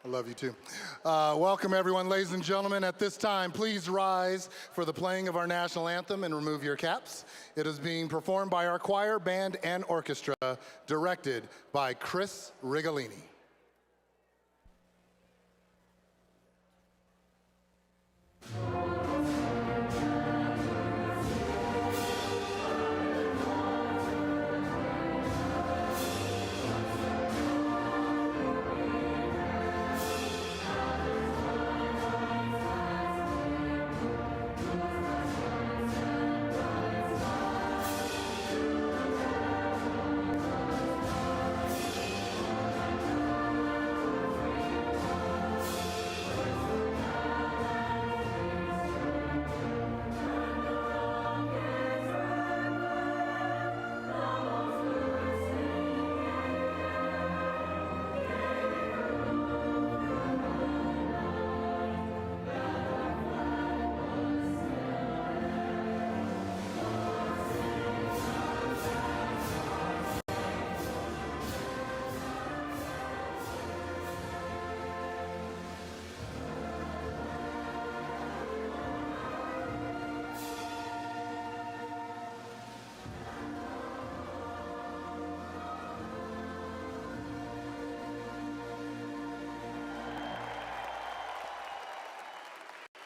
I love you too. Welcome everyone, ladies and gentlemen. At this time, please rise for the playing of our national anthem and remove your caps. It is being performed by our choir, band, and orchestra, directed by Chris Rigolini.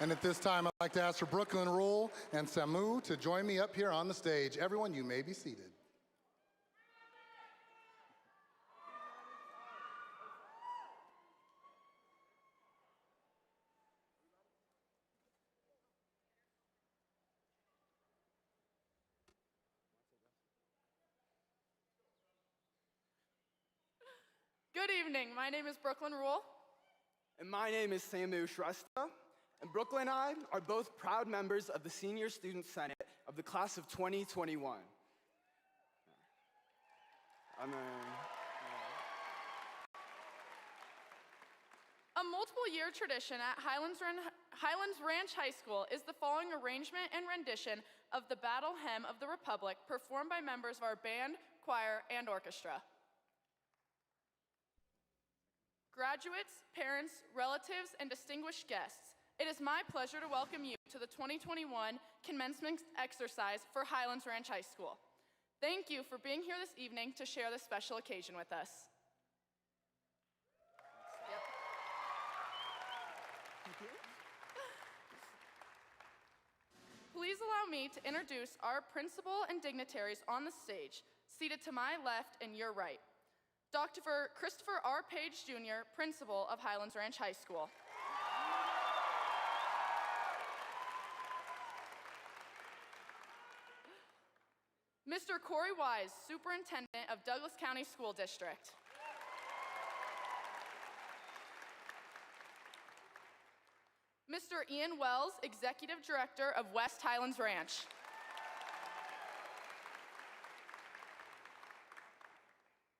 And at this time, I'd like to ask for Brooklyn Rule and Samu to join me up here on the stage. Everyone, you may be seated. Good evening. My name is Brooklyn Rule. And my name is Samu Shrestha. And Brooklyn and I are both proud members of the Senior Student Senate of the class of 2021. A multiple-year tradition at Highlands Ranch High School is the following arrangement and rendition of the Battle Hymn of the Republic performed by members of our band, choir, and orchestra. Graduates, parents, relatives, and distinguished guests, it is my pleasure to welcome you to the 2021 commencement exercise for Highlands Ranch High School. Thank you for being here this evening to share this special occasion with us. Please allow me to introduce our principal and dignitaries on the stage, seated to my left and your right. Dr. Christopher R. Page, Jr., Principal of Highlands Ranch High School. Mr. Corey Wise, Superintendent of Douglas County School District. Mr. Ian Wells, Executive Director of West Highlands Ranch.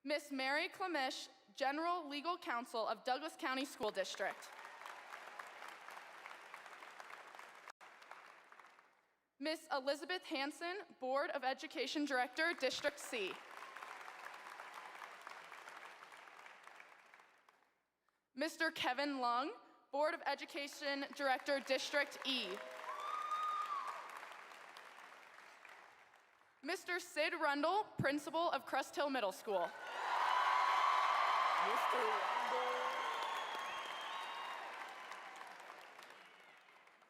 Miss Mary Klemish, General Legal Counsel of Douglas County School District. Miss Elizabeth Hanson, Board of Education Director, District C. Mr. Kevin Lung, Board of Education Director, District E. Mr. Sid Rundle, Principal of Crest Hill Middle School. Mr. Rundle.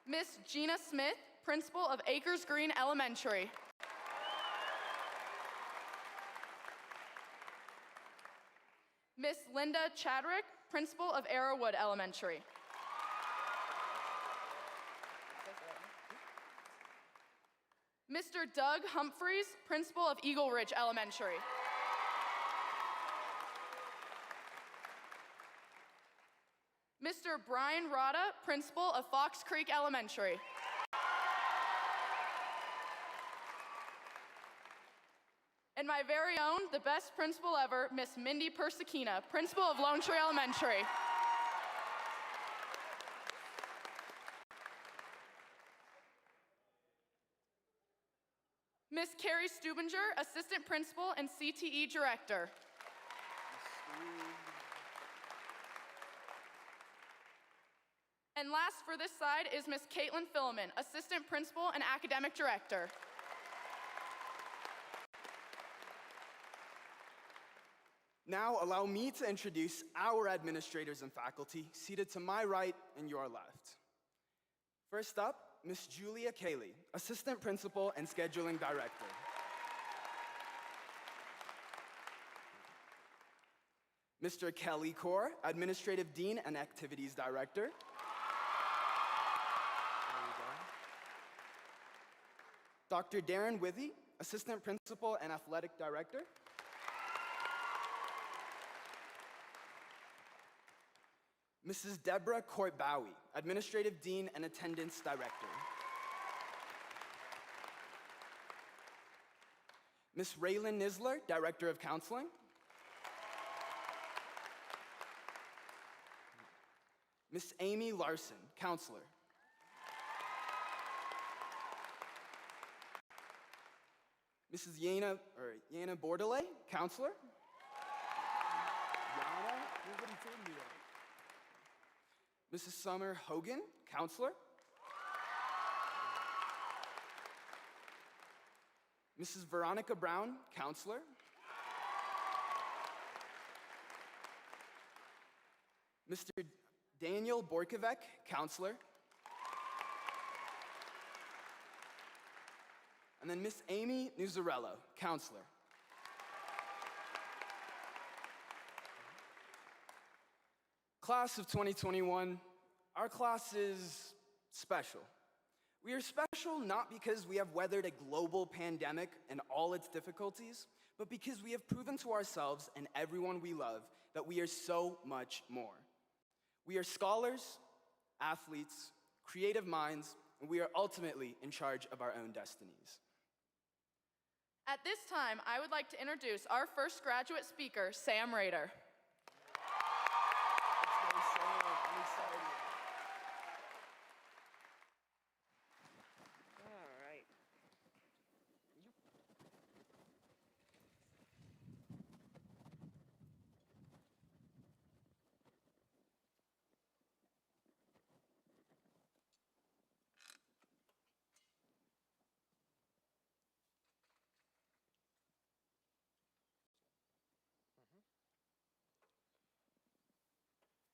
Miss Gina Smith, Principal of Acres Green Elementary. Miss Linda Chadrick, Principal of Arrowwood Elementary. Mr. Doug Humphreys, Principal of Eagle Ridge Elementary. Mr. Brian Rada, Principal of Fox Creek Elementary. And my very own, the best principal ever, Miss Mindy Persakina, Principal of Lone Tree Elementary. Miss Carrie Stubinger, Assistant Principal and CTE Director. And last for this side is Miss Caitlin Filliman, Assistant Principal and Academic Director. Now, allow me to introduce our administrators and faculty seated to my right and your left. First up, Miss Julia Cayley, Assistant Principal and Scheduling Director. Mr. Kelly Kaur, Administrative Dean and Activities Director. There you go. Dr. Darren Withy, Assistant Principal and Athletic Director. Mrs. Deborah Court-Bowie, Administrative Dean and Attendance Director. Ms. Raylan Nisler, Director of Counseling. Ms. Amy Larson, Counselor. Mrs. Yana Bordelais, Counselor. Yana? Nobody told me that. Mrs. Summer Hogan, Counselor. Mrs. Veronica Brown, Counselor. Mr. Daniel Borkovec, Counselor. And then Miss Amy Nuzarello, Counselor. Class of 2021, our class is special. We are special not because we have weathered a global pandemic and all its difficulties, but because we have proven to ourselves and everyone we love that we are so much more. We are scholars, athletes, creative minds, and we are ultimately in charge of our own destinies. At this time, I would like to introduce our first graduate speaker, Sam Rader.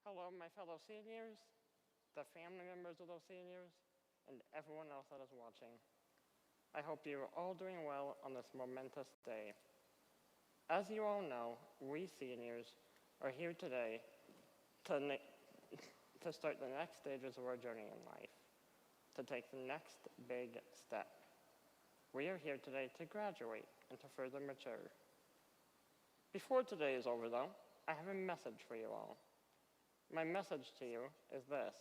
Hello, my fellow seniors, the family members of those seniors, and everyone else that is watching. I hope you are all doing well on this momentous day. As you all know, we seniors are here today to start the next stages of our journey in life, to take the next big step. We are here today to graduate and to further mature. Before today is over, though, I have a message for you all. My message to you is this.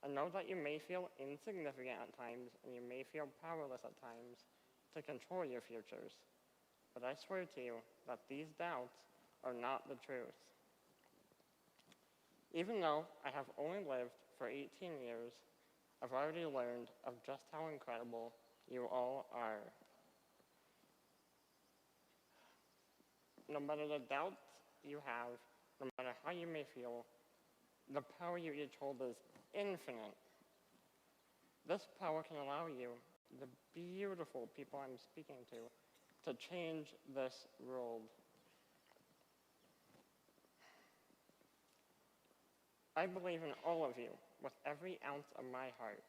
I know that you may feel insignificant at times and you may feel powerless at times to control your futures, but I swear to you that these doubts are not the truth. Even though I have only lived for 18 years, I've already learned of just how incredible you all are. No matter the doubts you have, no matter how you may feel, the power you each hold is infinite. This power can allow you, the beautiful people I'm speaking to change this world. I believe in all of you with every ounce of my heart.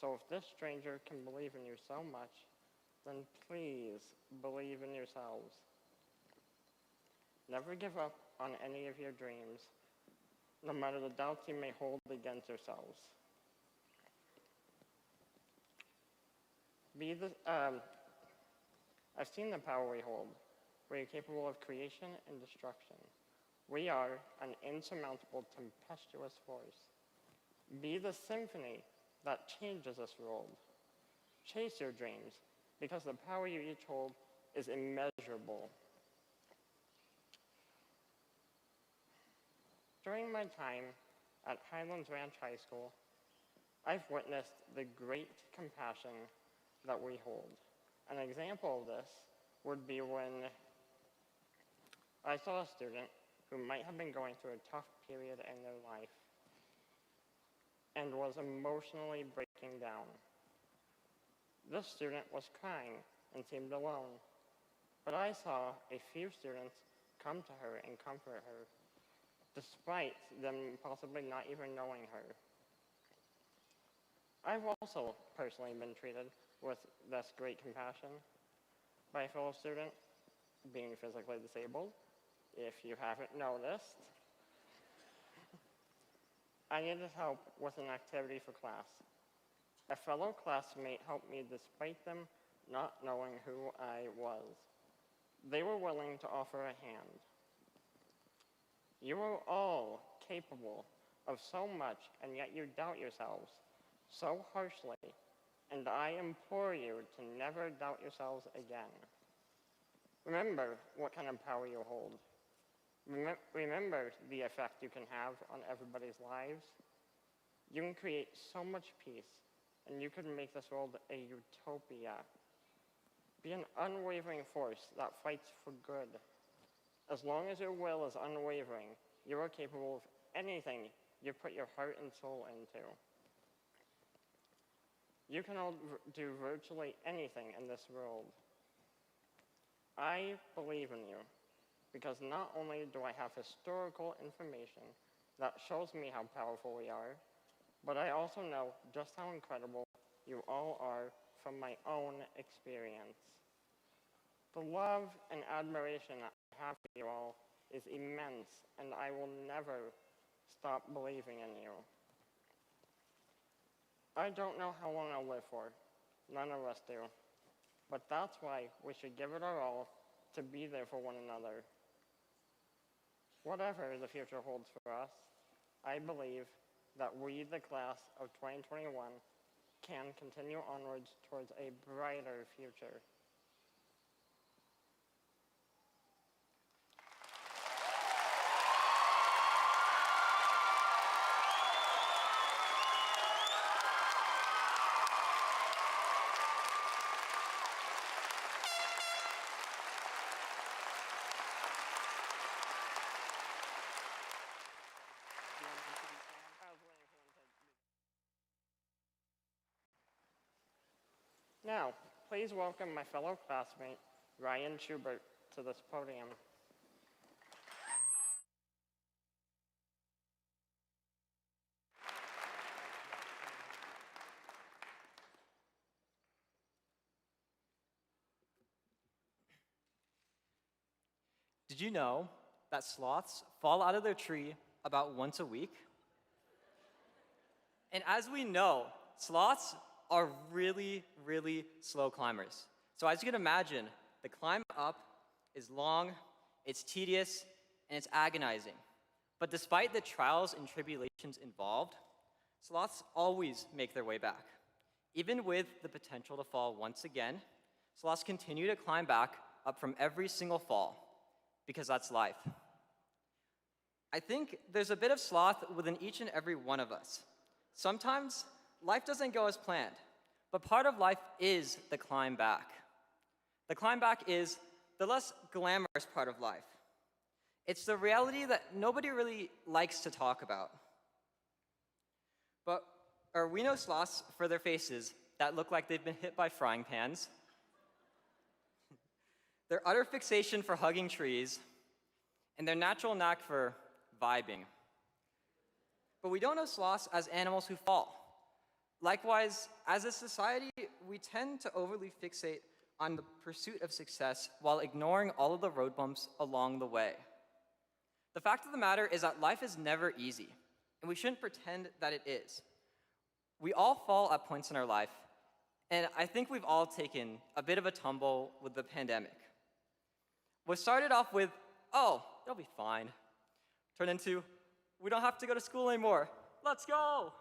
So if this stranger can believe in you so much, then please believe in yourselves. Never give up on any of your dreams, no matter the doubts you may hold against yourselves. I've seen the power we hold. We are capable of creation and destruction. We are an insurmountable, tempestuous force. Be the symphony that changes this world. Chase your dreams, because the power you each hold is immeasurable. During my time at Highlands Ranch High School, I've witnessed the great compassion that we hold. An example of this would be when I saw a student who might have been going through a tough period in their life. and was emotionally breaking down. This student was crying and seemed alone, but I saw a few students come to her and comfort her, despite them possibly not even knowing her. I've also personally been treated with this great compassion by a fellow student, being physically disabled, if you haven't noticed. I needed help with an activity for class. A fellow classmate helped me despite them not knowing who I was. They were willing to offer a hand. You are all capable of so much, and yet you doubt yourselves so harshly, and I implore you to never doubt yourselves again. Remember what kind of power you hold. Remember the effect you can have on everybody's lives. You can create so much peace, and you can make this world a utopia. Be an unwavering force that fights for good. As long as your will is unwavering, you are capable of anything you put your heart and soul into. You can all do virtually anything in this world. I believe in you, because not only do I have historical information that shows me how powerful we are, but I also know just how incredible you all are from my own experience. The love and admiration I have for you all is immense, and I will never stop believing in you. I don't know how long I'll live for. None of us do. But that's why we should give it our all to be there for one another. Whatever the future holds for us, I believe that we, the class of 2021, can continue onwards towards a brighter future. Now, please welcome my fellow classmate, Ryan Schubert, to this podium. Did you know that sloths fall out of their tree about once a week? And as we know, sloths are really, really slow climbers. So as you can imagine, the climb up is long, it's tedious, and it's agonizing. But despite the trials and tribulations involved, sloths always make their way back. Even with the potential to fall once again, sloths continue to climb back up from every single fall, because that's life. I think there's a bit of sloth within each and every one of us. Sometimes life doesn't go as planned, but part of life is the climb back. The climb back is the less glamorous part of life. It's the reality that nobody really likes to talk about. Or we know sloths for their faces that look like they've been hit by frying pans, their utter fixation for hugging trees, and their natural knack for vibing. But we don't know sloths as animals who fall. Likewise, as a society, we tend to overly fixate on the pursuit of success while ignoring all of the road bumps along the way. The fact of the matter is that life is never easy, and we shouldn't pretend that it is. We all fall at points in our life, and I think we've all taken a bit of a tumble with the pandemic. What started off with, oh, it'll be fine, turned into, we don't have to go to school anymore, let's go!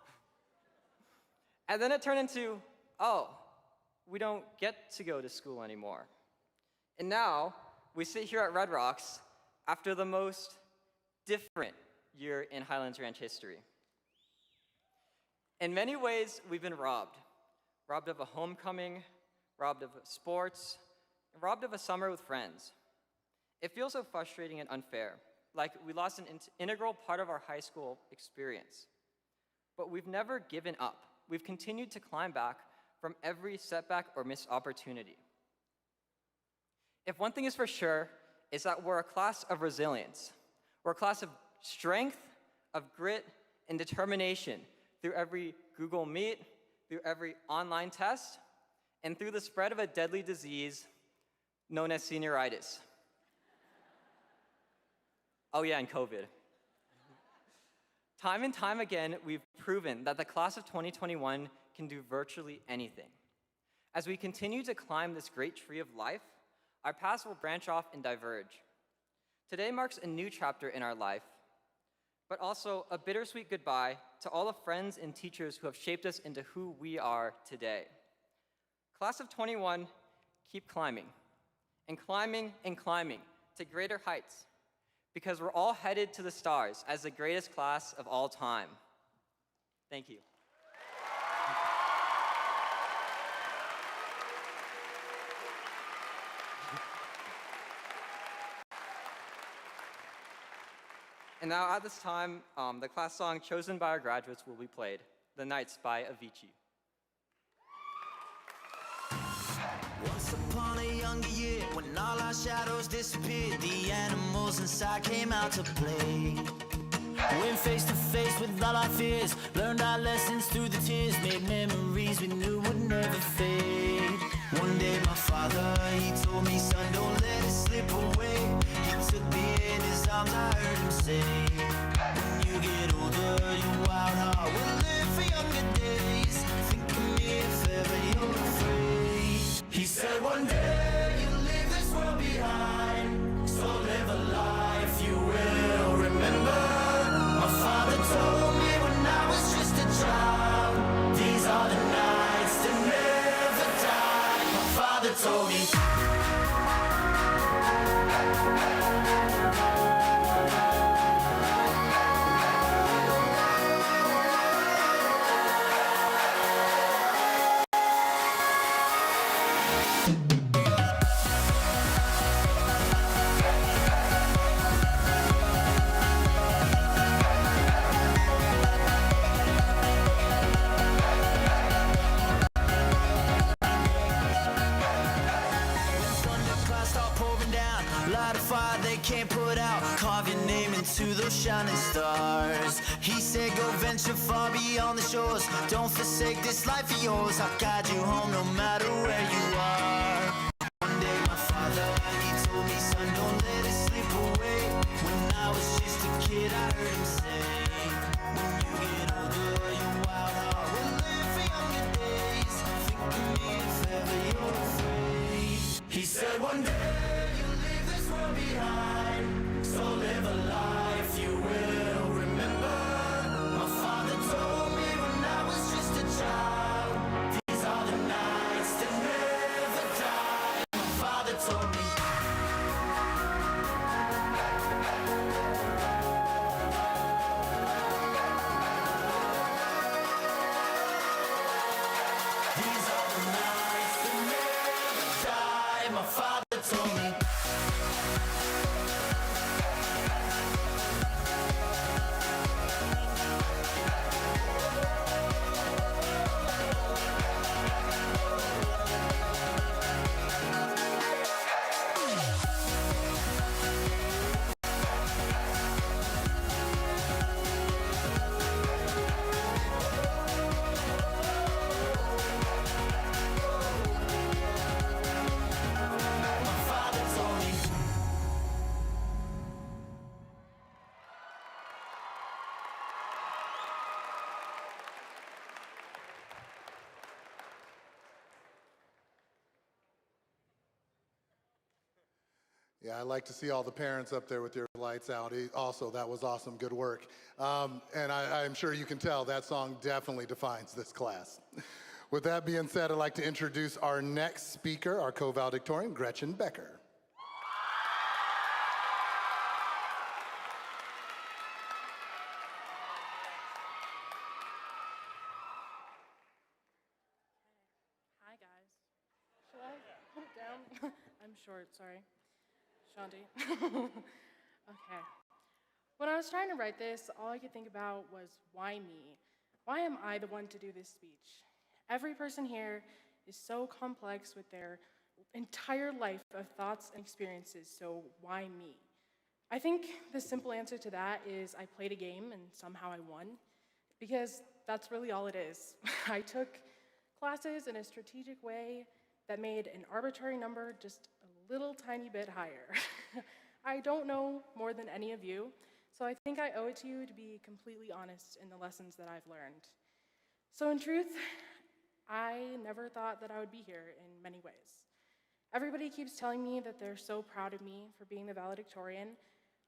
And then it turned into, oh, we don't get to go to school anymore. And now, we sit here at Red Rocks after the most different year in Highlands Ranch history. In many ways, we've been robbed. Robbed of a homecoming, robbed of sports, robbed of a summer with friends. It feels so frustrating and unfair, like we lost an integral part of our high school experience. But we've never given up. We've continued to climb back from every setback or missed opportunity. If one thing is for sure, it's that we're a class of resilience. We're a class of strength, of grit, and determination through every Google Meet, through every online test, and through the spread of a deadly disease known as senioritis. Oh yeah, and COVID. Time and time again, we've proven that the class of 2021 can do virtually anything. As we continue to climb this great tree of life, our paths will branch off and diverge. Today marks a new chapter in our life, but also a bittersweet goodbye to all the friends and teachers who have shaped us into who we are today. Class of 21, keep climbing, and climbing and climbing to greater heights, because we're all headed to the stars as the greatest class of all time. Thank you. And now at this time, the class song chosen by our graduates will be played, The Nights by Avicii. Once upon a younger year, when all our shadows disappeared, the animals inside came out to play. Went face to face with all our fears, learned our lessons through the tears, made memories we knew would never fade. One day my father, he told me, son, don't let it slip away. He took me in his arms, I heard him say, when you get older, your wild heart will live for younger days. Think of me if ever you're afraid. He said one day you'll leave this world behind, so live a life you will remember. My father told me when I was just a child, these are the nights that never die. My father told me. Can't put out, carve your name into those shining stars. He said go venture far beyond the shores, don't forsake this life of yours. I'll guide you home no matter where you are. One day my father, he told me, son, don't let it slip away. When I was just a kid, I heard him say, when you get older, your wild heart will live for younger days. Think of me if ever you're afraid. He said one day you'll leave this world behind, so live a life you will remember. My father told me when I was just a child, these are the nights that never die. My father told me. These are the nights that never die. My father told me. Yeah, I like to see all the parents up there with your lights out. Also, that was awesome, good work. And I'm sure you can tell that song definitely defines this class. With that being said, I'd like to introduce our next speaker, our co-valedictorian, Gretchen Becker. Hi, guys. Should I put it down? I'm short, sorry. Shanti. Okay. When I was trying to write this, all I could think about was, why me? Why am I the one to do this speech? Every person here is so complex with their entire life of thoughts and experiences, so why me? I think the simple answer to that is I played a game and somehow I won, because that's really all it is. I took classes in a strategic way that made an arbitrary number just a little tiny bit higher. I don't know more than any of you, so I think I owe it to you to be completely honest in the lessons that I've learned. So in truth, I never thought that I would be here in many ways. Everybody keeps telling me that they're so proud of me for being the valedictorian,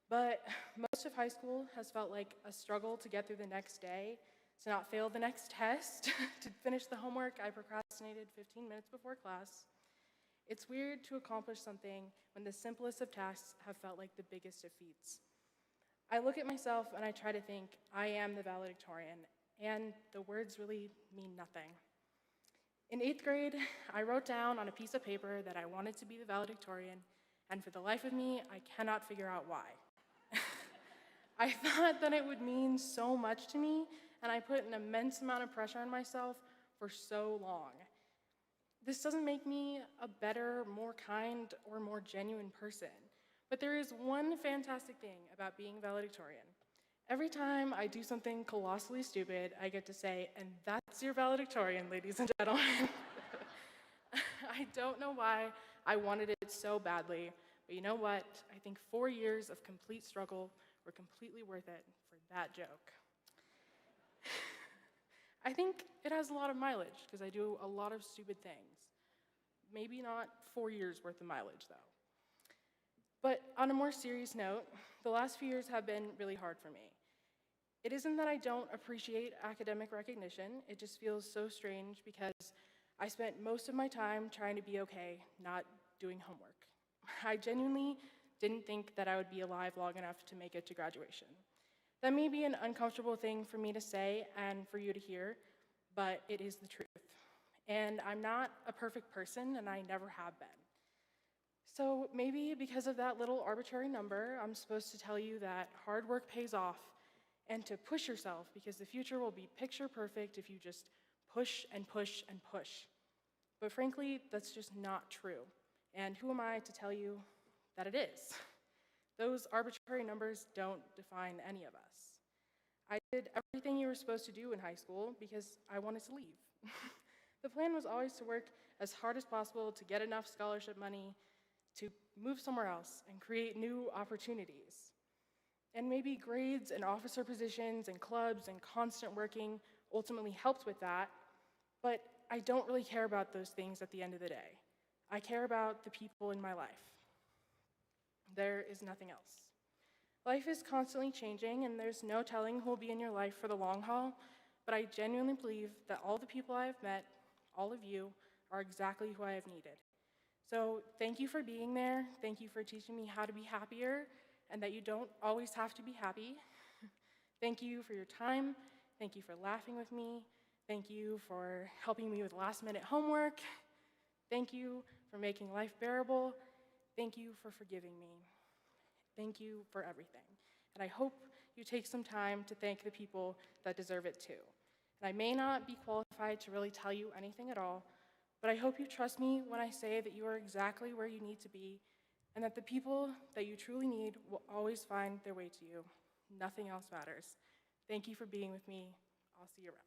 but most of high school has felt like a struggle to get through the next day, to not fail the next test, to finish the homework I procrastinated 15 minutes before class. It's weird to accomplish something when the simplest of tasks have felt like the biggest of feats. I look at myself and I try to think, I am the valedictorian, and the words really mean nothing. In 8th grade, I wrote down on a piece of paper that I wanted to be the valedictorian, and for the life of me, I cannot figure out why. I thought that it would mean so much to me, and I put an immense amount of pressure on myself for so long. This doesn't make me a better, more kind, or more genuine person, but there is one fantastic thing about being valedictorian. Every time I do something colossally stupid, I get to say, and that's your valedictorian, ladies and gentlemen. I don't know why I wanted it so badly, but you know what? I think 4 years of complete struggle were completely worth it for that joke. I think it has a lot of mileage, because I do a lot of stupid things. Maybe not 4 years worth of mileage, though. But on a more serious note, the last few years have been really hard for me. It isn't that I don't appreciate academic recognition, it just feels so strange because I spent most of my time trying to be okay, not doing homework. I genuinely didn't think that I would be alive long enough to make it to graduation. That may be an uncomfortable thing for me to say and for you to hear, but it is the truth. And I'm not a perfect person, and I never have been. So maybe because of that little arbitrary number, I'm supposed to tell you that hard work pays off, and to push yourself, because the future will be picture perfect if you just push and push and push. But frankly, that's just not true. And who am I to tell you that it is? Those arbitrary numbers don't define any of us. I did everything you were supposed to do in high school because I wanted to leave. The plan was always to work as hard as possible to get enough scholarship money to move somewhere else and create new opportunities. And maybe grades and officer positions and clubs and constant working ultimately helped with that, but I don't really care about those things at the end of the day. I care about the people in my life. There is nothing else. Life is constantly changing, and there's no telling who will be in your life for the long haul, but I genuinely believe that all the people I have met, all of you, are exactly who I have needed. So thank you for being there. Thank you for teaching me how to be happier, and that you don't always have to be happy. Thank you for your time. Thank you for laughing with me. Thank you for helping me with last-minute homework. Thank you for making life bearable. Thank you for forgiving me. Thank you for everything. And I hope you take some time to thank the people that deserve it too. And I may not be qualified to really tell you anything at all, but I hope you trust me when I say that you are exactly where you need to be, and that the people that you truly need will always find their way to you. Nothing else matters. Thank you for being with me. I'll see you around.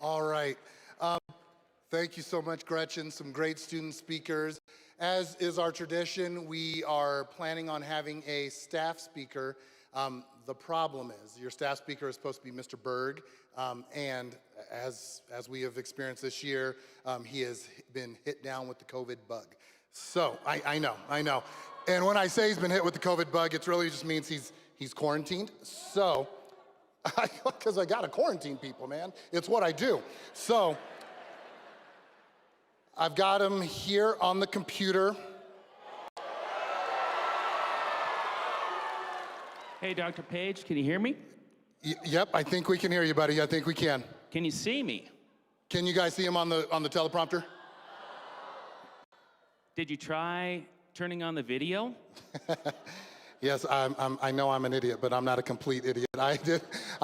All right. Thank you so much, Gretchen. Some great student speakers. As is our tradition, we are planning on having a staff speaker. The problem is your staff speaker is supposed to be Mr. Berg, and as we have experienced this year, he has been hit down with the COVID bug. So I know. And when I say he's been hit with the COVID bug, it really just means he's quarantined. So, because I gotta quarantine people, man. It's what I do. So, I've got him here on the computer. Hey, Dr. Page, can you hear me? Yep, I think we can hear you, buddy. I think we can. Can you see me? Can you guys see him on the teleprompter? Did you try turning on the video? Yes, I know I'm an idiot, but I'm not a complete idiot. I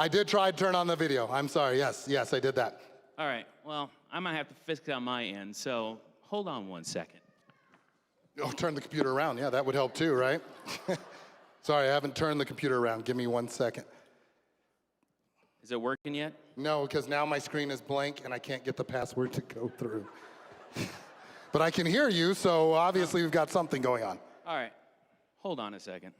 did try to turn on the video. I'm sorry. Yes, I did that. All right, well, I might have to fix it on my end, so hold on 1 second. Oh, turn the computer around. Yeah, that would help too, right? Sorry, I haven't turned the computer around. Give me 1 second. Is it working yet? No, because now my screen is blank and I can't get the password to go through. But I can hear you, so obviously we've got something going on. All right, hold on a second.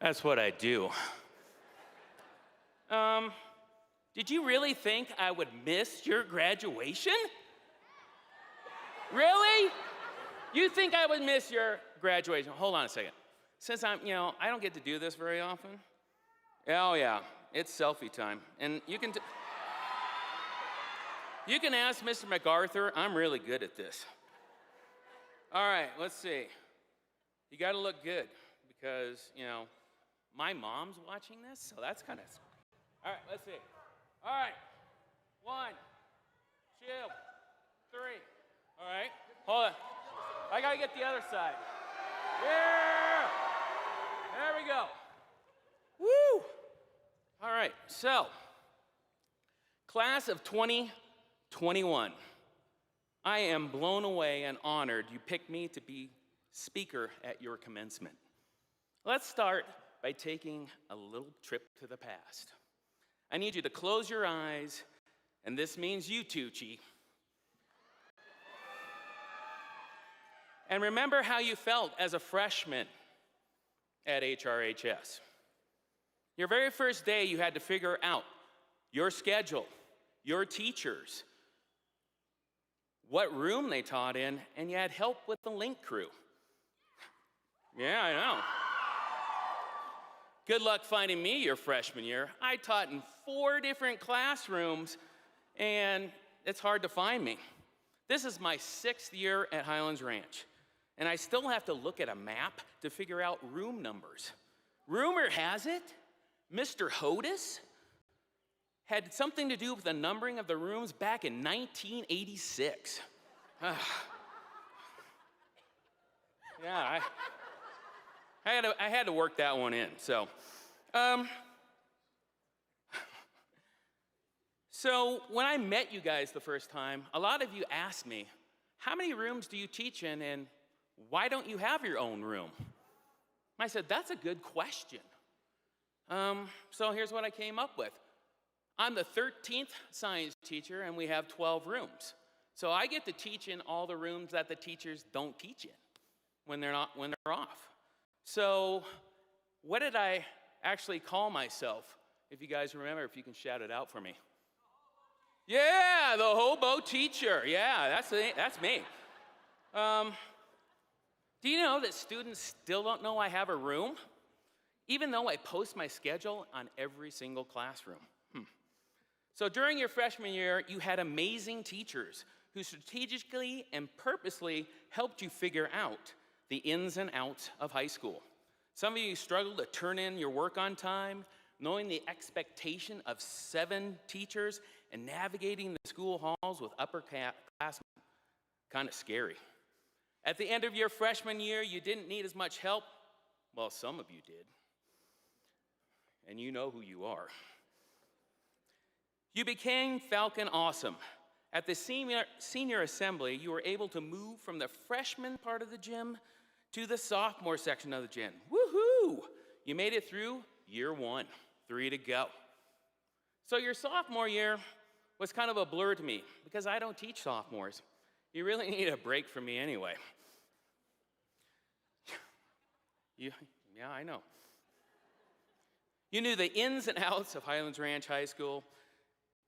That's what I do. Did you really think I would miss your graduation? Really? You think I would miss your graduation? Hold on a second. Since I don't get to do this very often. Oh yeah, it's selfie time. And you can ask Mr. MacArthur, I'm really good at this. All right, let's see. You gotta look good because, my mom's watching this, so that's kind of... All right, let's see. All right, 1, 2, 3. All right, hold on. I gotta get the other side. Yeah! There we go. Woo! All right, so, class of 2021. I am blown away and honored you picked me to be speaker at your commencement. Let's start by taking a little trip to the past. I need you to close your eyes, and this means you, Tucci. And remember how you felt as a freshman at HRHS. Your very first day, you had to figure out your schedule, your teachers, what room they taught in, and you had help with the link crew. Yeah, I know. Good luck finding me your freshman year. I taught in 4 different classrooms, and it's hard to find me. This is my 6th year at Highlands Ranch, and I still have to look at a map to figure out room numbers. Rumor has it, Mr. Hodis had something to do with the numbering of the rooms back in 1986. Yeah, I had to work that one in, so. So when I met you guys the first time, a lot of you asked me, how many rooms do you teach in and why don't you have your own room? I said, that's a good question. So here's what I came up with. I'm the 13th science teacher and we have 12 rooms. So I get to teach in all the rooms that the teachers don't teach in when they're off. So what did I actually call myself? If you guys remember, if you can shout it out for me. Yeah, the hobo teacher. Yeah, that's me. Do you know that students still don't know I have a room? Even though I post my schedule on every single classroom. So during your freshman year, you had amazing teachers who strategically and purposely helped you figure out the ins and outs of high school. Some of you struggled to turn in your work on time, knowing the expectation of 7 teachers and navigating the school halls with upperclassmen. Kind of scary. At the end of your freshman year, you didn't need as much help. Well, some of you did. And you know who you are. You became Falcon Awesome. At the senior assembly, you were able to move from the freshman part of the gym to the sophomore section of the gym. Woohoo! You made it through year 1, 3 to go. So your sophomore year was kind of a blur to me because I don't teach sophomores. You really need a break from me anyway. Yeah, I know. You knew the ins and outs of Highlands Ranch High School.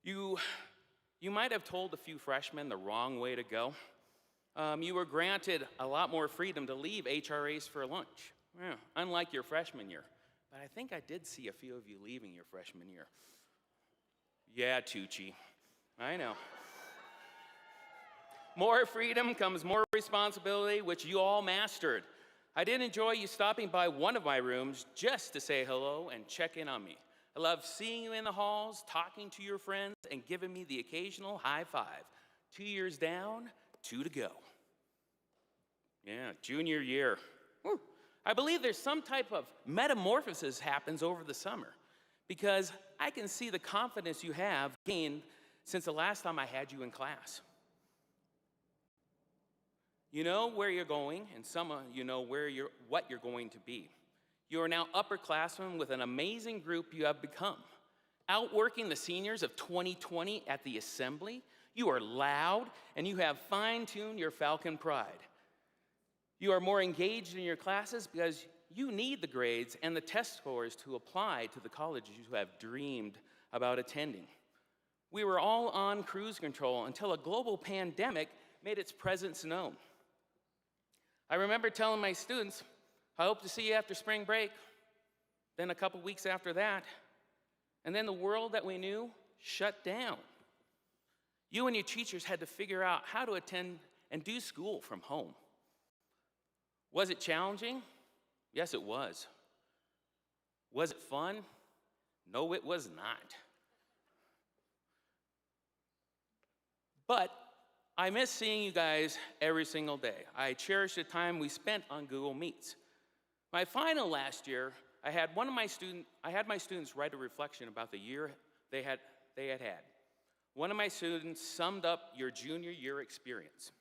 You You might have told a few freshmen the wrong way to go. You were granted a lot more freedom to leave HRAs for lunch, unlike your freshman year. But I think I did see a few of you leaving your freshman year. Yeah, Tucci, I know. More freedom comes more responsibility, which you all mastered. I did enjoy you stopping by one of my rooms just to say hello and check in on me. I love seeing you in the halls, talking to your friends, and giving me the occasional high five. 2 years down, 2 to go. Yeah, junior year. Woo. I believe there's some type of metamorphosis happens over the summer because I can see the confidence you have gained since the last time I had you in class. You know where you're going, and some of you know what you're going to be. You are now upperclassmen with an amazing group you have become. Outworking the seniors of 2020 at the assembly, you are loud and you have fine-tuned your Falcon pride. You are more engaged in your classes because you need the grades and the test scores to apply to the colleges you have dreamed about attending. We were all on cruise control until a global pandemic made its presence known. I remember telling my students, I hope to see you after spring break. Then a couple weeks after that, and then the world that we knew shut down. You and your teachers had to figure out how to attend and do school from home. Was it challenging? Yes, it was. Was it fun? No, it was not. But I miss seeing you guys every single day. I cherish the time we spent on Google Meets. My final last year, I had my students write a reflection about the year they had had. One of my students summed up your junior year experience.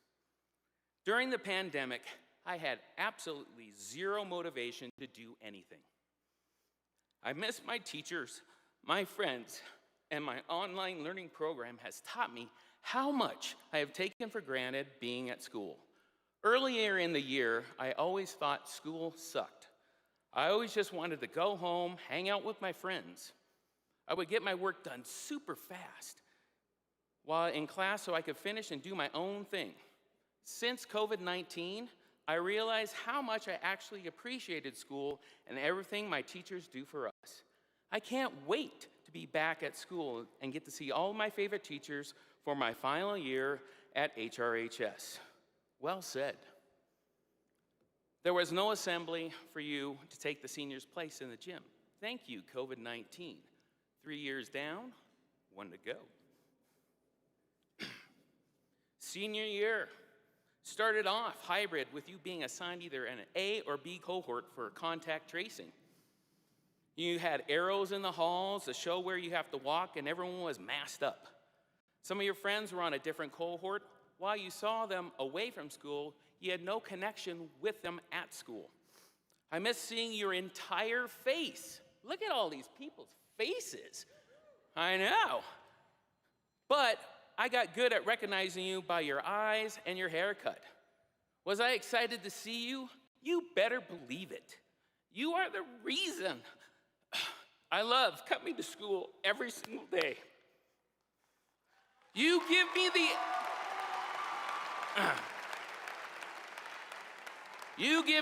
During the pandemic, I had absolutely zero motivation to do anything. I miss my teachers, my friends, and my online learning program has taught me how much I have taken for granted being at school. Earlier in the year, I always thought school sucked. I always just wanted to go home, hang out with my friends. I would get my work done super fast while in class so I could finish and do my own thing. Since COVID-19, I realized how much I actually appreciated school and everything my teachers do for us. I can't wait to be back at school and get to see all my favorite teachers for my final year at HRHS. Well said. There was no assembly for you to take the seniors' place in the gym. Thank you, COVID-19. 3 years down, 1 to go. Senior year started off hybrid with you being assigned either an A or B cohort for contact tracing. You had arrows in the halls to show where you have to walk, and everyone was masked up. Some of your friends were on a different cohort. While you saw them away from school, you had no connection with them at school. I miss seeing your entire face. Look at all these people's faces. I know. But I got good at recognizing you by your eyes and your haircut. Was I excited to see you? You better believe it. You are the reason I love coming to school every single day. You give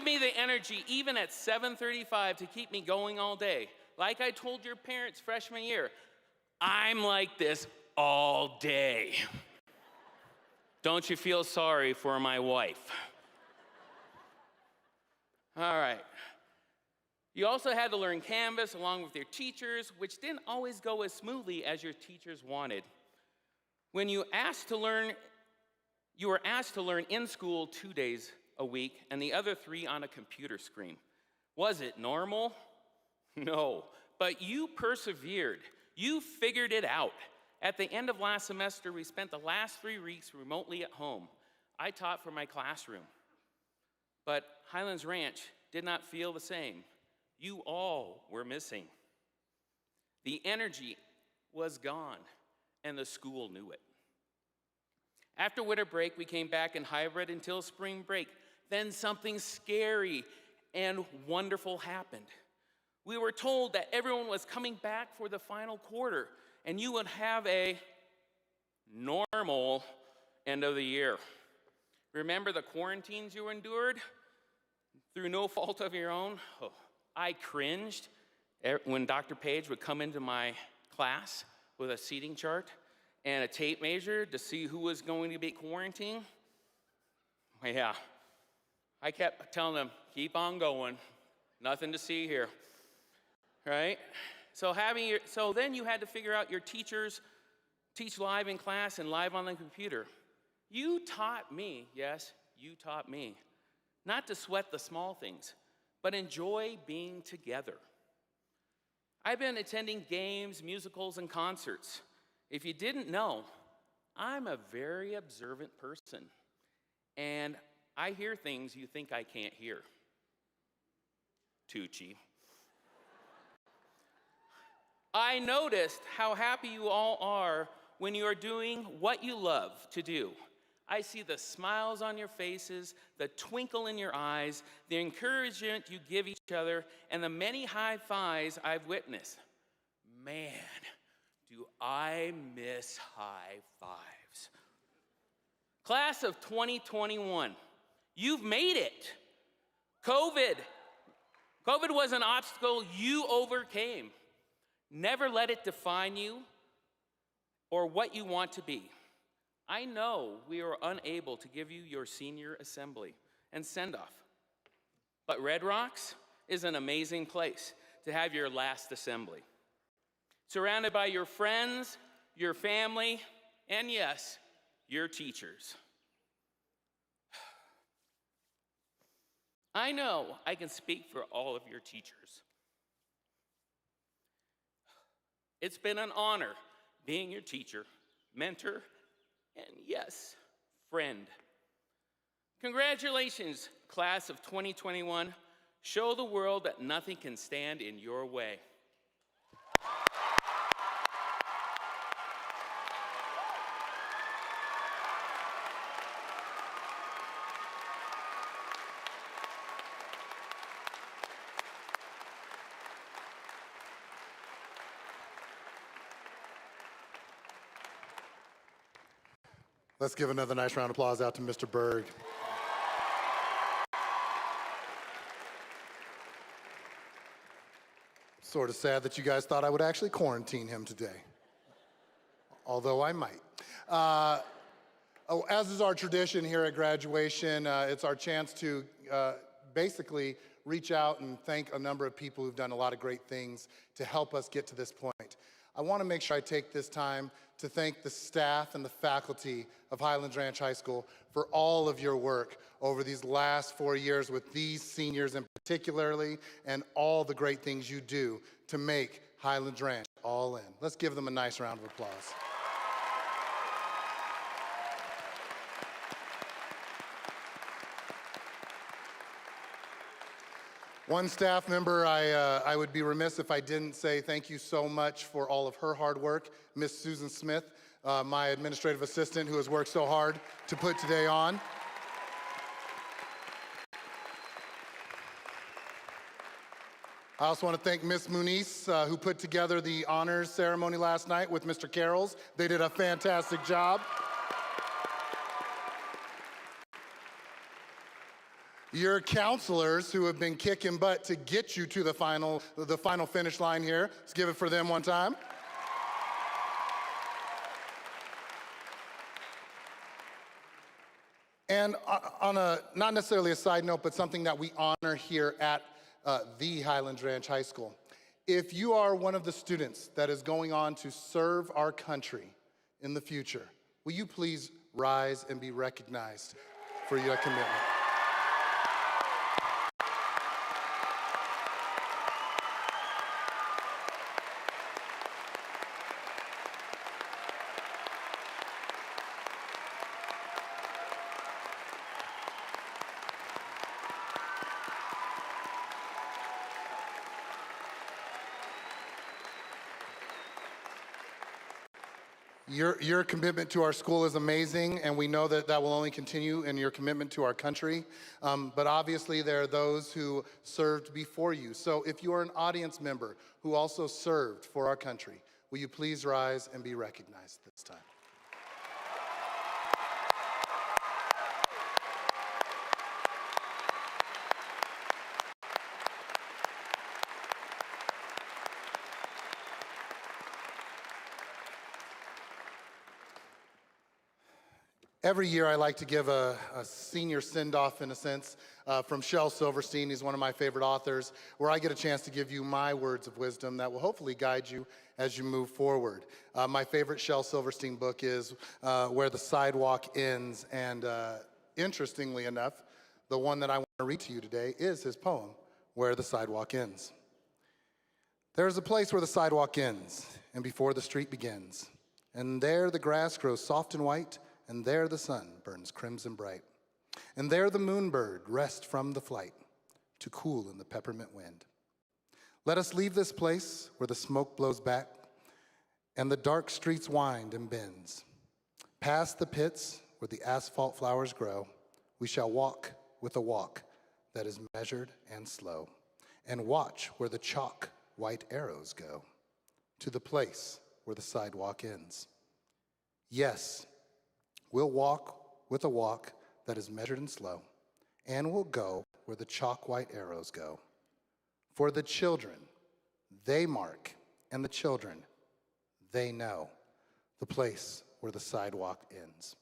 me the energy even at 7:35 to keep me going all day. Like I told your parents freshman year, I'm like this all day. Don't you feel sorry for my wife? All right. You also had to learn Canvas along with your teachers, which didn't always go as smoothly as your teachers wanted. When you were asked to learn in school 2 days a week and the other 3 on a computer screen. Was it normal? No, but you persevered. You figured it out. At the end of last semester, we spent the last 3 weeks remotely at home. I taught from my classroom. But Highlands Ranch did not feel the same. You all were missing. The energy was gone, and the school knew it. After winter break, we came back in hybrid until spring break. Then something scary and wonderful happened. We were told that everyone was coming back for the final quarter, and you would have a normal end of the year. Remember the quarantines you endured through no fault of your own? Oh, I cringed when Dr. Page would come into my class with a seating chart and a tape measure to see who was going to be quarantined. Yeah, I kept telling them, keep on going, nothing to see here, right? So then you had to figure out your teachers teach live in class and live on the computer. You taught me, yes, you taught me, not to sweat the small things, but enjoy being together. I've been attending games, musicals, and concerts. If you didn't know, I'm a very observant person, and I hear things you think I can't hear. Tucci. I noticed how happy you all are when you are doing what you love to do. I see the smiles on your faces, the twinkle in your eyes, the encouragement you give each other, and the many high fives I've witnessed. Man, do I miss high fives. Class of 2021, you've made it. COVID was an obstacle you overcame. Never let it define you or what you want to be. I know we are unable to give you your senior assembly and send-off, but Red Rocks is an amazing place to have your last assembly. Surrounded by your friends, your family, and yes, your teachers. I know I can speak for all of your teachers. It's been an honor being your teacher, mentor, and yes, friend. Congratulations, class of 2021. Show the world that nothing can stand in your way. Let's give another nice round of applause out to Mr. Berg. Sort of sad that you guys thought I would actually quarantine him today, although I might. As is our tradition here at graduation, it's our chance to basically reach out and thank a number of people who've done a lot of great things to help us get to this point. I want to make sure I take this time to thank the staff and the faculty of Highlands Ranch High School for all of your work over these last 4 years with these seniors in particularly, and all the great things you do to make Highlands Ranch all in. Let's give them a nice round of applause. One staff member, I would be remiss if I didn't say thank you so much for all of her hard work, Miss Susan Smith, my administrative assistant who has worked so hard to put today on. I also want to thank Miss Muniz, who put together the honors ceremony last night with Mr. Carrolls. They did a fantastic job. Your counselors who have been kicking butt to get you to the final finish line here. Let's give it for them one time. And on a, not necessarily a side note, but something that we honor here at the Highlands Ranch High School. If you are one of the students that is going on to serve our country in the future, will you please rise and be recognized for your commitment? Your commitment to our school is amazing, and we know that that will only continue in your commitment to our country. But obviously, there are those who served before you. So if you are an audience member who also served for our country, will you please rise and be recognized this time? Every year I like to give a senior send-off, in a sense, from Shel Silverstein. He's one of my favorite authors, where I get a chance to give you my words of wisdom that will hopefully guide you as you move forward. My favorite Shel Silverstein book is Where the Sidewalk Ends, and interestingly enough, the one that I want to read to you today is his poem, Where the Sidewalk Ends. There is a place where the sidewalk ends, and before the street begins, and there the grass grows soft and white, and there the sun burns crimson bright. And there the moonbird rests from the flight to cool in the peppermint wind. Let us leave this place where the smoke blows back and the dark streets wind and bends. Past the pits where the asphalt flowers grow, we shall walk with a walk that is measured and slow, and watch where the chalk white arrows go to the place where the sidewalk ends. Yes, we'll walk with a walk that is measured and slow, and we'll go where the chalk white arrows go. For the children, they mark, and the children, they know the place where the sidewalk ends.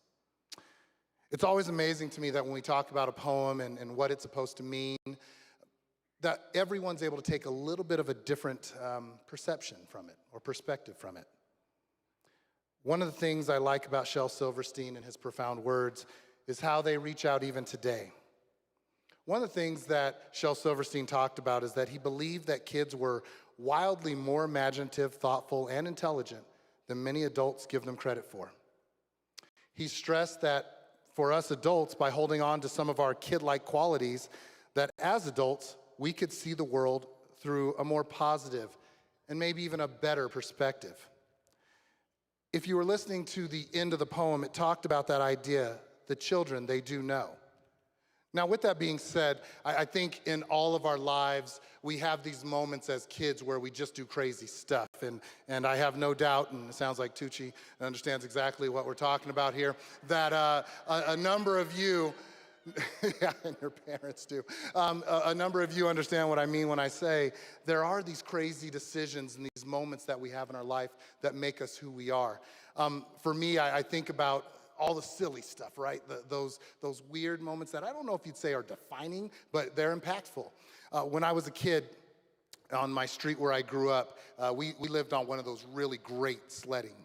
It's always amazing to me that when we talk about a poem and what it's supposed to mean, that everyone's able to take a little bit of a different perception from it or perspective from it. One of the things I like about Shel Silverstein and his profound words is how they reach out even today. One of the things that Shel Silverstein talked about is that he believed that kids were wildly more imaginative, thoughtful, and intelligent than many adults give them credit for. He stressed that for us adults, by holding on to some of our kid-like qualities, that as adults, we could see the world through a more positive and maybe even a better perspective. If you were listening to the end of the poem, it talked about that idea, the children, they do know. Now, with that being said, I think in all of our lives, we have these moments as kids where we just do crazy stuff. And I have no doubt, and it sounds like Tucci understands exactly what we're talking about here, that a number of you, yeah, and your parents do. A number of you understand what I mean when I say there are these crazy decisions and these moments that we have in our life that make us who we are. For me, I think about all the silly stuff, right? Those weird moments that I don't know if you'd say are defining, but they're impactful. When I was a kid, on my street where I grew up, we lived on one of those really great sledding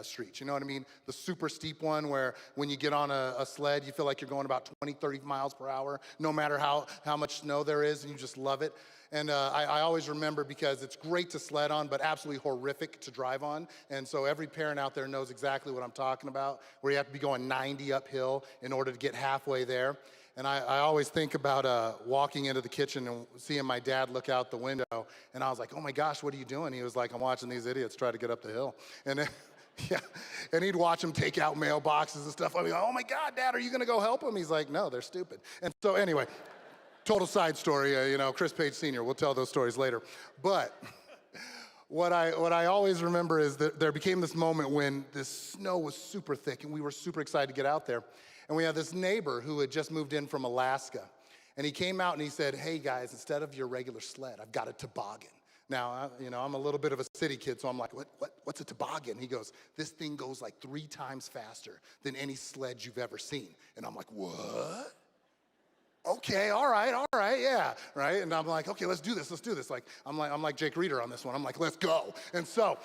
streets. You know what I mean? The super steep one where when you get on a sled, you feel like you're going about 20, 30 miles per hour, no matter how much snow there is, and you just love it. And I always remember, because it's great to sled on, but absolutely horrific to drive on. And so every parent out there knows exactly what I'm talking about, where you have to be going 90 uphill in order to get halfway there. And I always think about walking into the kitchen and seeing my dad look out the window, and I was like, oh my gosh, what are you doing? He was like, I'm watching these idiots try to get up the hill. And then, yeah, and he'd watch them take out mailboxes and stuff. I'd be like, oh my God, Dad, are you gonna go help them? He's like, no, they're stupid. And so anyway, total side story, Chris Page Sr., we'll tell those stories later. But what I always remember is that there became this moment when this snow was super thick and we were super excited to get out there. And we had this neighbor who had just moved in from Alaska. And he came out and he said, hey guys, instead of your regular sled, I've got a toboggan. Now, I'm a little bit of a city kid, so I'm like, what's a toboggan? He goes, this thing goes like 3 times faster than any sled you've ever seen. And I'm like, what? Okay, all right, yeah, right? And I'm like, okay, let's do this. Like, I'm like Jake Reeder on this one. I'm like, let's go. And so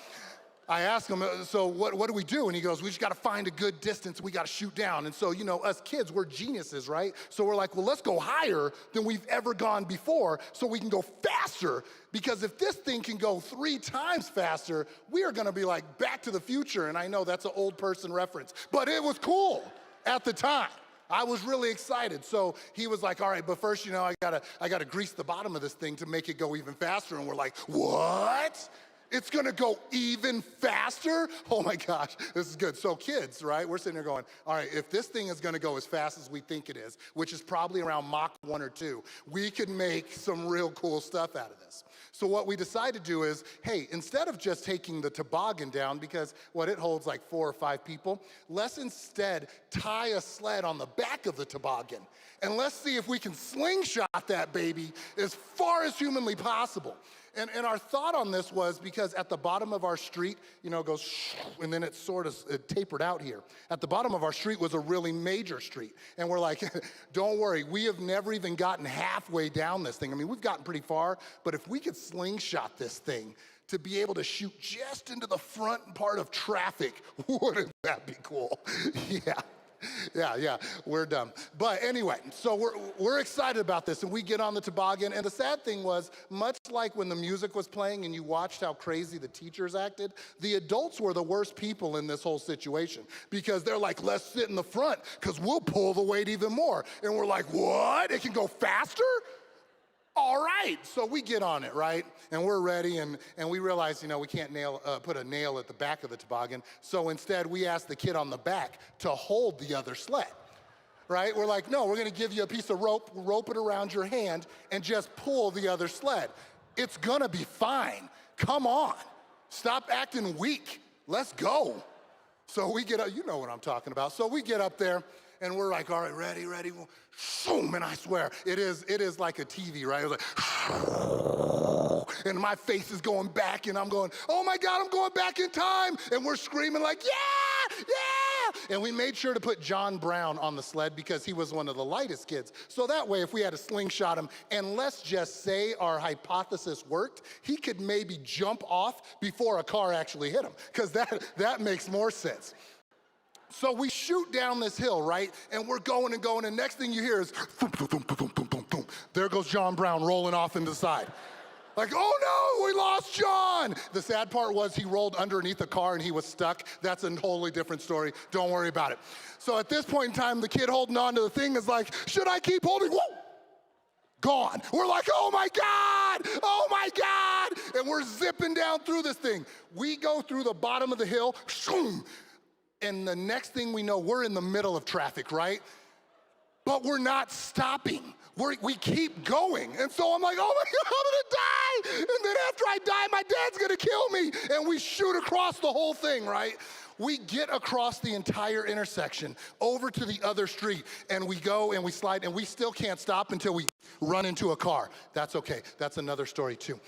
I asked him, so what do we do? And he goes, we just got to find a good distance. We got to shoot down. And so, us kids, we're geniuses, right? So we're like, well, let's go higher than we've ever gone before so we can go faster. Because if this thing can go 3 times faster, we are going to be like Back to the Future. And I know that's an old person reference, but it was cool at the time. I was really excited. So he was like, all right, but first, I gotta grease the bottom of this thing to make it go even faster. And we're like, what? It's gonna go even faster? Oh my gosh, this is good. So kids, right, we're sitting here going, all right, if this thing is gonna go as fast as we think it is, which is probably around Mach 1 or 2, we can make some real cool stuff out of this. So what we decided to do is, hey, instead of just taking the toboggan down, because it holds like 4 or 5 people, let's instead tie a sled on the back of the toboggan. And let's see if we can slingshot that baby as far as humanly possible. And our thought on this was because at the bottom of our street, you know, it goes and then it tapered out here. At the bottom of our street was a really major street. And we're like, don't worry, we have never even gotten halfway down this thing. I mean, we've gotten pretty far, but if we could slingshot this thing to be able to shoot just into the front part of traffic, wouldn't that be cool? Yeah, we're dumb. But anyway, so we're excited about this, and we get on the toboggan, and the sad thing was, much like when the music was playing and you watched how crazy the teachers acted, the adults were the worst people in this whole situation, because they're like, let's sit in the front, because we'll pull the weight even more. And we're like, what? It can go faster? All right, so we get on it, right? And we're ready, and we realize, you know, we can't put a nail at the back of the toboggan, so instead we ask the kid on the back to hold the other sled, right? We're like, no, we're gonna give you a piece of rope, rope it around your hand, and just pull the other sled. It's gonna be fine. Come on, stop acting weak. Let's go. So we get up, you know what I'm talking about. So we get up there, and we're like, all right, ready? Boom, and I swear, it is like a TV, right? It was like, and my face is going back, and I'm going, oh my God, I'm going back in time. And we're screaming like, yeah! And we made sure to put John Brown on the sled because he was one of the lightest kids. So that way, if we had to slingshot him, and let's just say our hypothesis worked, he could maybe jump off before a car actually hit him, because that makes more sense. So we shoot down this hill, right? And we're going and going, and next thing you hear is, thump, thump, thump, thump, thump, thump, thump. There goes John Brown rolling off into the side. Like, oh no, we lost John. The sad part was he rolled underneath a car and he was stuck. That's a totally different story. Don't worry about it. So at this point in time, the kid holding on to the thing is like, should I keep holding? Whoa! Gone. We're like, oh my God! And we're zipping down through this thing. We go through the bottom of the hill, shoom, and the next thing we know, we're in the middle of traffic, right? But we're not stopping. We keep going. And so I'm like, oh my God, I'm gonna die. And then after I die, my dad's gonna kill me. And we shoot across the whole thing, right? We get across the entire intersection over to the other street, and we go and we slide, and we still can't stop until we run into a car. That's okay. That's another story too.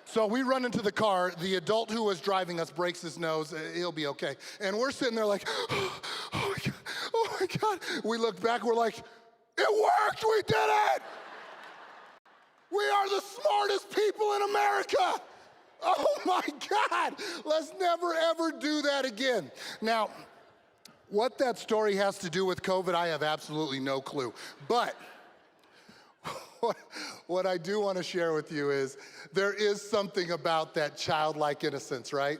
So we run into the car. The adult who was driving us breaks his nose. He'll be okay. And we're sitting there like, oh my God. We look back, we're like, it worked, we did it. We are the smartest people in America. Oh my God. Let's never ever do that again. Now, what that story has to do with COVID, I have absolutely no clue. But what I do want to share with you is there is something about that childlike innocence, right?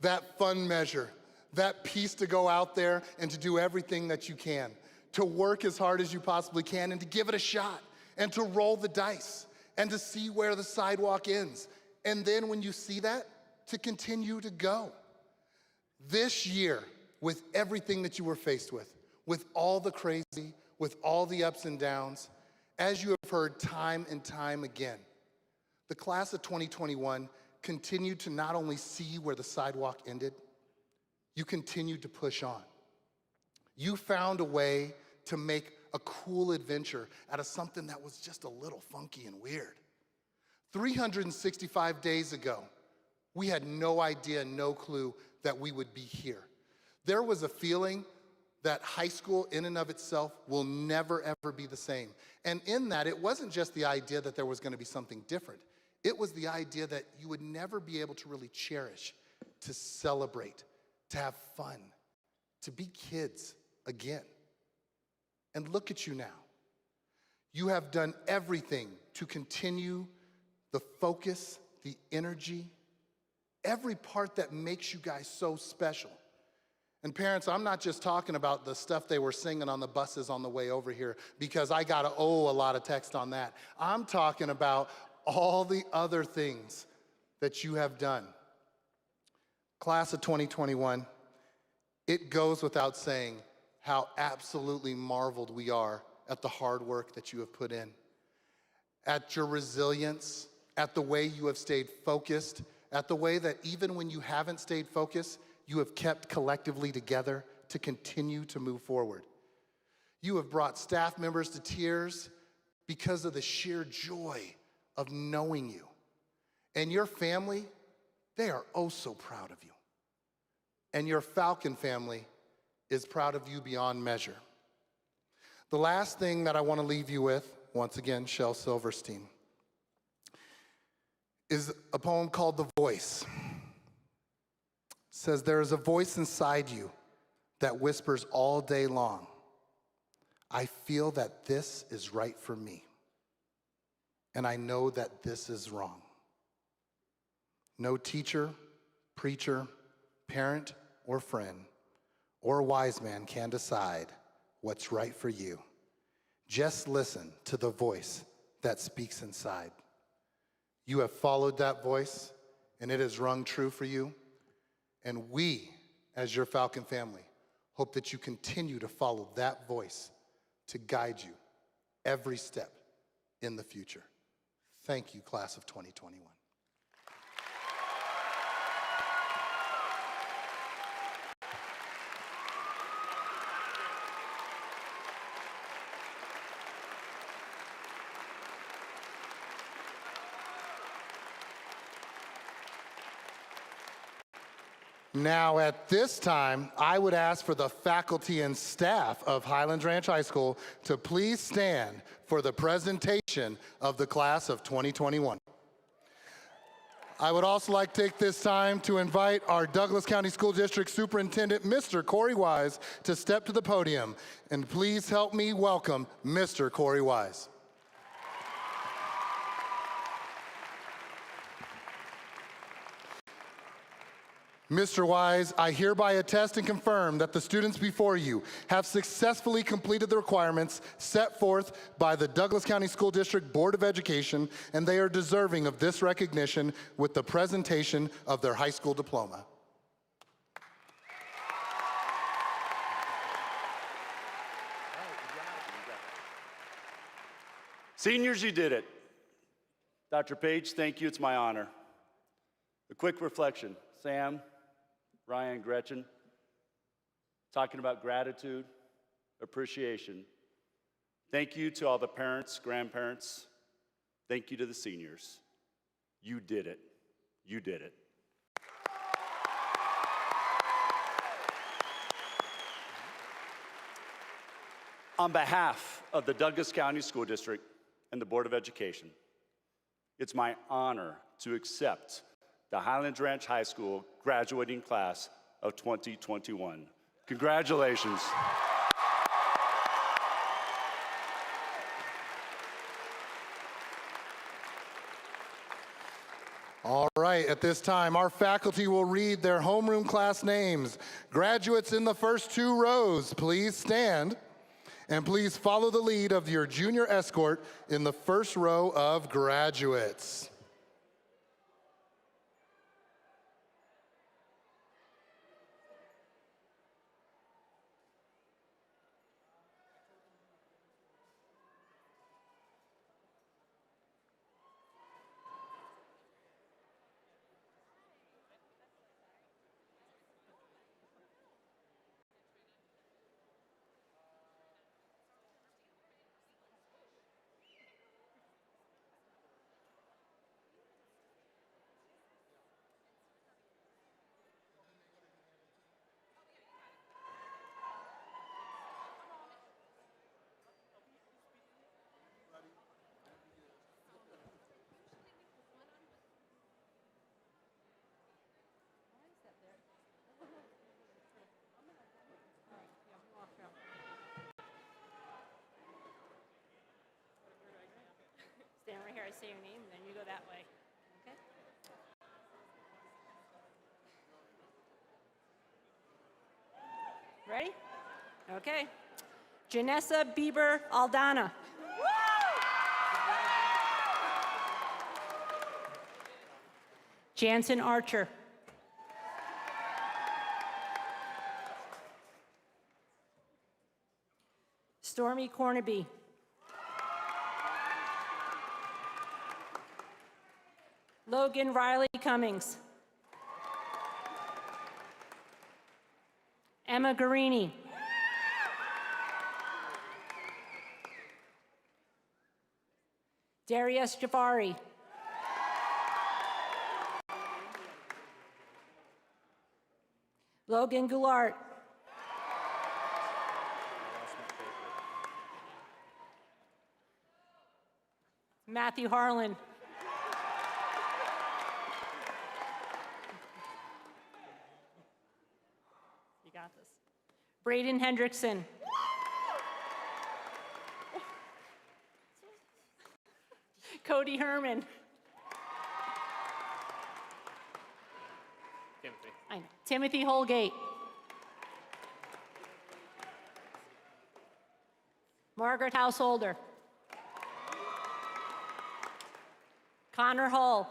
That fun measure, that piece to go out there and to do everything that you can, to work as hard as you possibly can and to give it a shot and to roll the dice and to see where the sidewalk ends. And then when you see that, to continue to go. This year, with everything that you were faced with all the crazy, with all the ups and downs, as you have heard time and time again, the class of 2021 continued to not only see where the sidewalk ended, you continued to push on. You found a way to make a cool adventure out of something that was just a little funky and weird. 365 days ago, we had no idea, no clue that we would be here. There was a feeling that high school in and of itself will never ever be the same. And in that, it wasn't just the idea that there was gonna be something different. It was the idea that you would never be able to really cherish, to celebrate, to have fun, to be kids again. And look at you now. You have done everything to continue the focus, the energy, every part that makes you guys so special. And parents, I'm not just talking about the stuff they were singing on the buses on the way over here, because I gotta owe a lot of text on that. I'm talking about all the other things that you have done. Class of 2021, it goes without saying how absolutely marveled we are at the hard work that you have put in, at your resilience, at the way you have stayed focused, at the way that even when you haven't stayed focused, you have kept collectively together to continue to move forward. You have brought staff members to tears because of the sheer joy of knowing you. And your family, they are oh so proud of you. And your Falcon family is proud of you beyond measure. The last thing that I want to leave you with, once again, Shel Silverstein, is a poem called The Voice. It says, there is a voice inside you that whispers all day long, I feel that this is right for me, and I know that this is wrong. No teacher, preacher, parent, or friend, or wise man can decide what's right for you. Just listen to the voice that speaks inside. You have followed that voice, and it has rung true for you. And we, as your Falcon family, hope that you continue to follow that voice to guide you every step in the future. Thank you, class of 2021. Now, at this time, I would ask for the faculty and staff of Highlands Ranch High School to please stand for the presentation of the class of 2021. I would also like to take this time to invite our Douglas County School District Superintendent, Mr. Corey Wise, to step to the podium. And please help me welcome Mr. Corey Wise. Mr. Wise, I hereby attest and confirm that the students before you have successfully completed the requirements set forth by the Douglas County School District Board of Education, and they are deserving of this recognition with the presentation of their high school diploma. Seniors, you did it. Dr. Page, thank you, it's my honor. A quick reflection. Sam, Ryan, Gretchen, talking about gratitude, appreciation. Thank you to all the parents, grandparents. Thank you to the seniors. You did it. You did it. On behalf of the Douglas County School District and the Board of Education, it's my honor to accept the Highlands Ranch High School graduating class of 2021. Congratulations. All right, at this time, our faculty will read their homeroom class names. Graduates in the first two rows, please stand. And please follow the lead of your junior escort in the first row of graduates. Stand right here, I say your name, and then you go that way, okay? Ready? Okay. Janessa Bieber Aldana. Jansen Archer. Stormy Cornaby. Logan Riley Cummings. Emma Garini. Darius Jafari. Logan Goulart. Matthew Harlan. You got this. Braden Hendrickson. Cody Herman. Timothy. I know. Timothy Holgate. Margaret Householder. Connor Hull.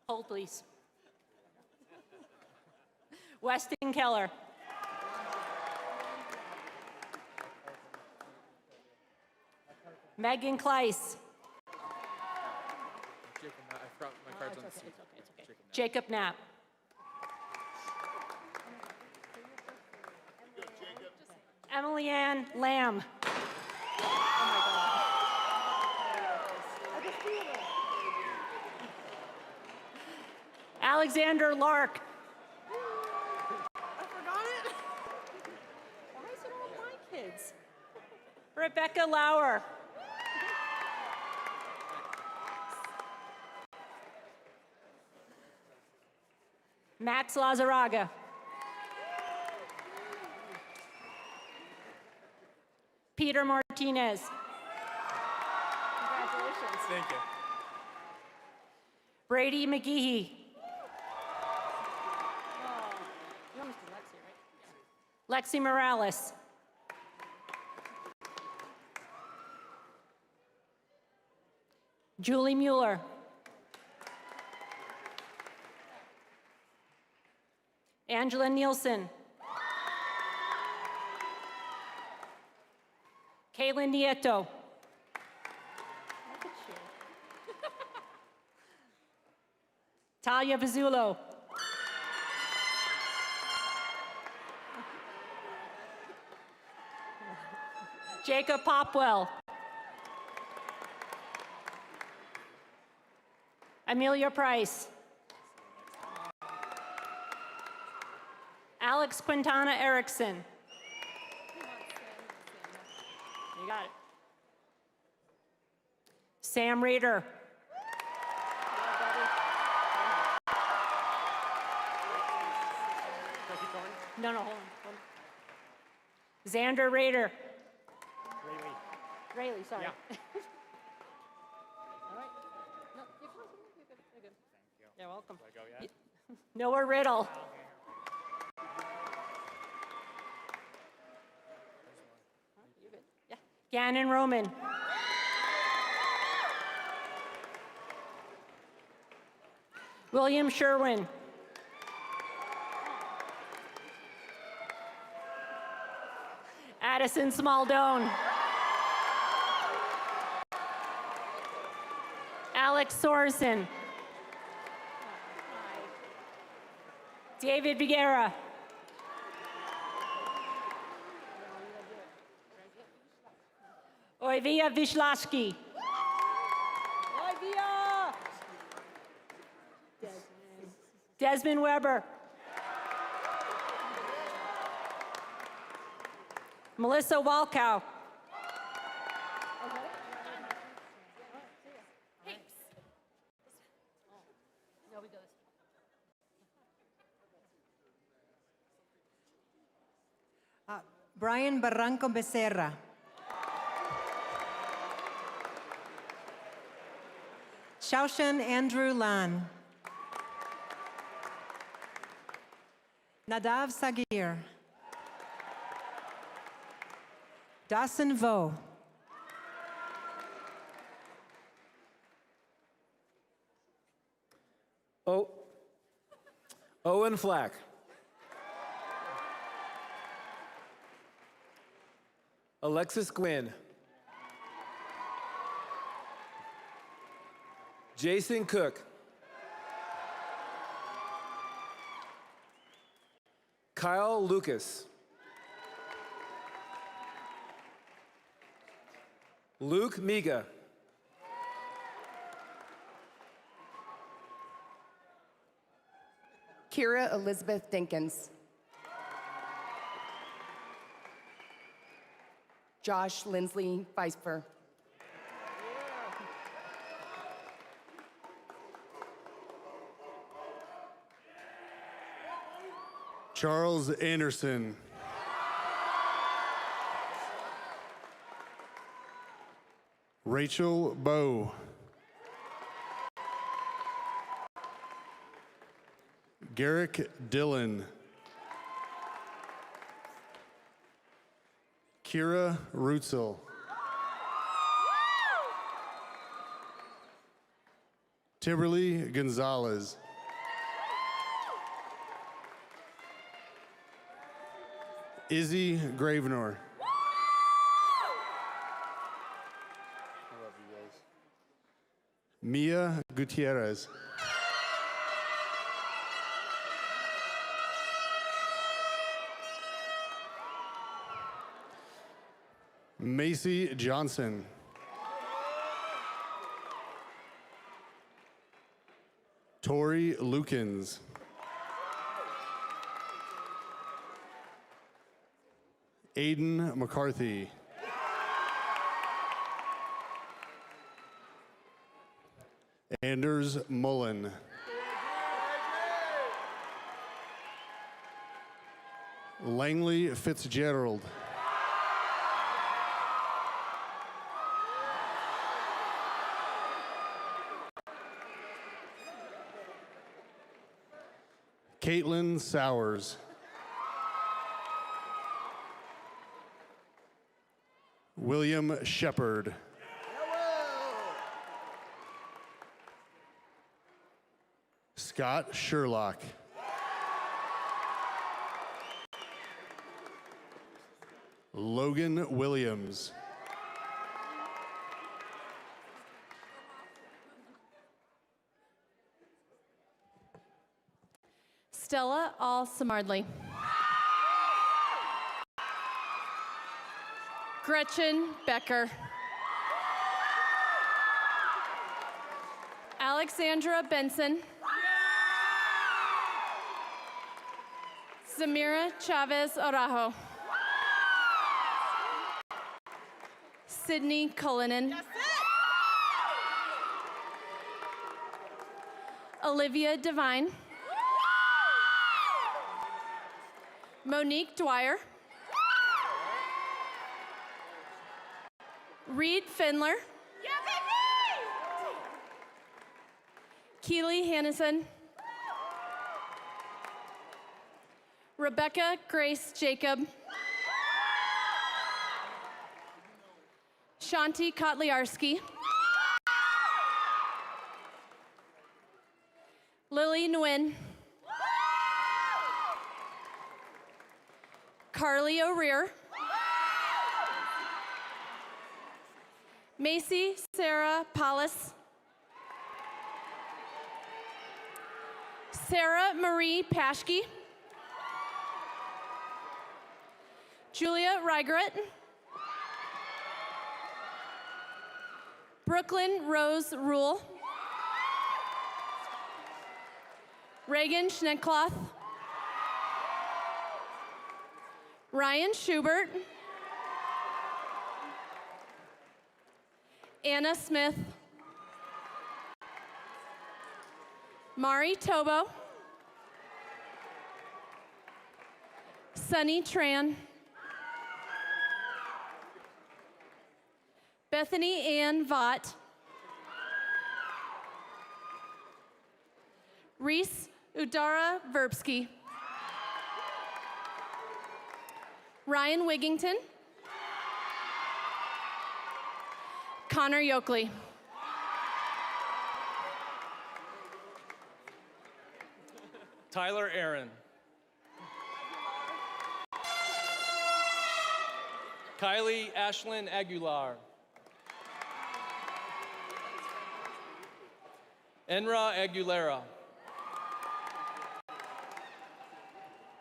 Hold, please. Weston Keller. Megan Kleiss. My card's on the seat. Jacob Knapp. Emily Ann Lamb. Alexander Lark. I forgot it. Why is it all my kids? Rebecca Lauer. Max Lazaraga. Peter Martinez. Congratulations. Thank you. Brady McGehee. You almost did Lexi, right? Lexi Morales. Julie Mueller. Angela Nielsen. Kaylin Nieto. Talia Vizzulo. Jacob Popwell. Amelia Price. Alex Quintana Erickson. You got it. Sam Reeder. No, hold on. Xander Rader. Rayleigh, sorry. Yeah. All right. No, you're close. You're good. You're good. Thank you. You're welcome. Do I go yet? Noah Riddle. You're good. Yeah. Gannon Roman. William Sherwin. Addison Smaldone. Alex Sorensen. David Viguera. Oivia Vishlashki. Oivia! Desmond Weber. Melissa Walkow. Brian Barranco Becerra. Shaoshan Andrew Lan. Nadav Sagir. Dawson Vo. Owen Flack. Alexis Gwynn. Jason Cook. Kyle Lucas. Luke Miga. Kira Elizabeth Dinkins. Josh Lindsley Pfeiffer. Charles Anderson. Rachel Bowe. Garrick Dillon. Kira Rutzel. Timberly Gonzalez. Izzy Gravenor. Mia Gutierrez. Macy Johnson. Tori Lukens. Aiden McCarthy. Anders Mullen. Langley Fitzgerald. Caitlin Sowers. William Shepard. Scott Sherlock. Logan Williams. Stella Al-Samardly. Gretchen Becker. Alexandra Benson. Samira Chavez Arajo. Sydney Cullinan. Olivia Devine. Monique Dwyer. Reed Findler. Keely Hannison. Rebecca Grace Jacob. Shanti Kotliarski. Lily Nguyen. Carly O'Rear. Macy Sarah Paulus. Sarah Marie Paschke. Julia Reigert. Brooklyn Rose Rule. Reagan Schneckloth. Ryan Schubert. Anna Smith. Mari Tobo. Sunny Tran. Bethany Ann Vaught. Reese Udara Verbsky. Ryan Wigington. Connor Yoakley. Tyler Aaron. Kylie Ashlyn Aguilar. Enra Aguilera.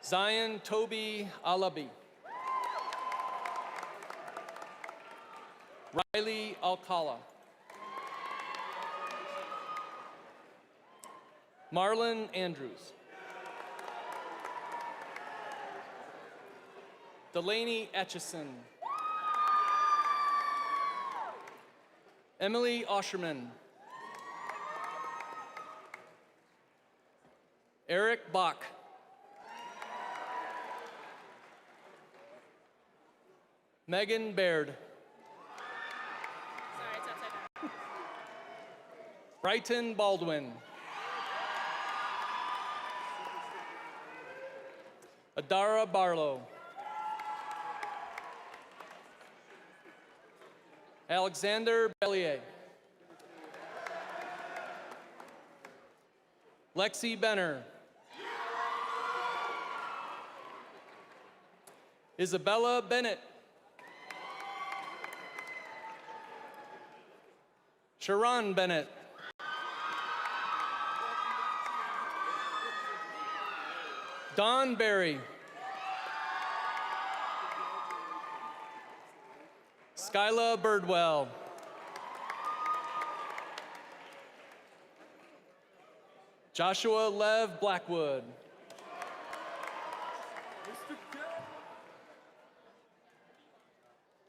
Zion Toby Alabi. Riley Alcala. Marlon Andrews. Delaney Etchison. Emily Osherman. Eric Bach. Megan Baird. Brighton Baldwin. Adara Barlow. Alexander Bellier. Lexi Benner. Isabella Bennett. Sharon Bennett. Don Berry. Skyla Birdwell. Joshua Lev Blackwood.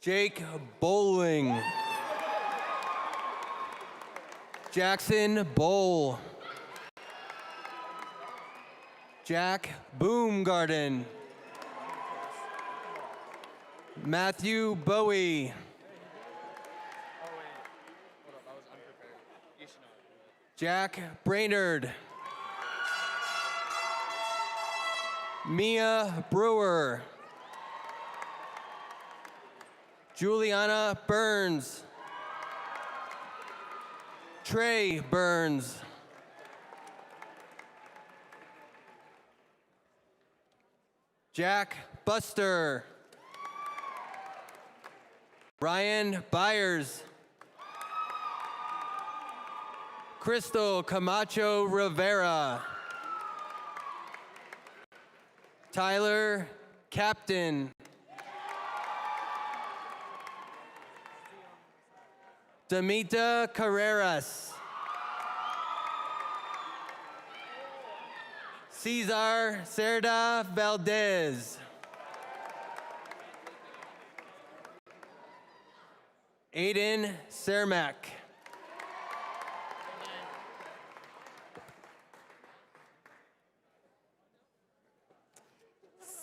Jake Bowling. Jackson Bowl. Jack Boomgarden. Matthew Bowie. Jack Brainerd. Mia Brewer. Juliana Burns. Trey Burns. Jack Buster. Ryan Byers. Crystal Camacho Rivera. Tyler Captain. Damita Carreras. Cesar Cerda Valdez. Aiden Cermak.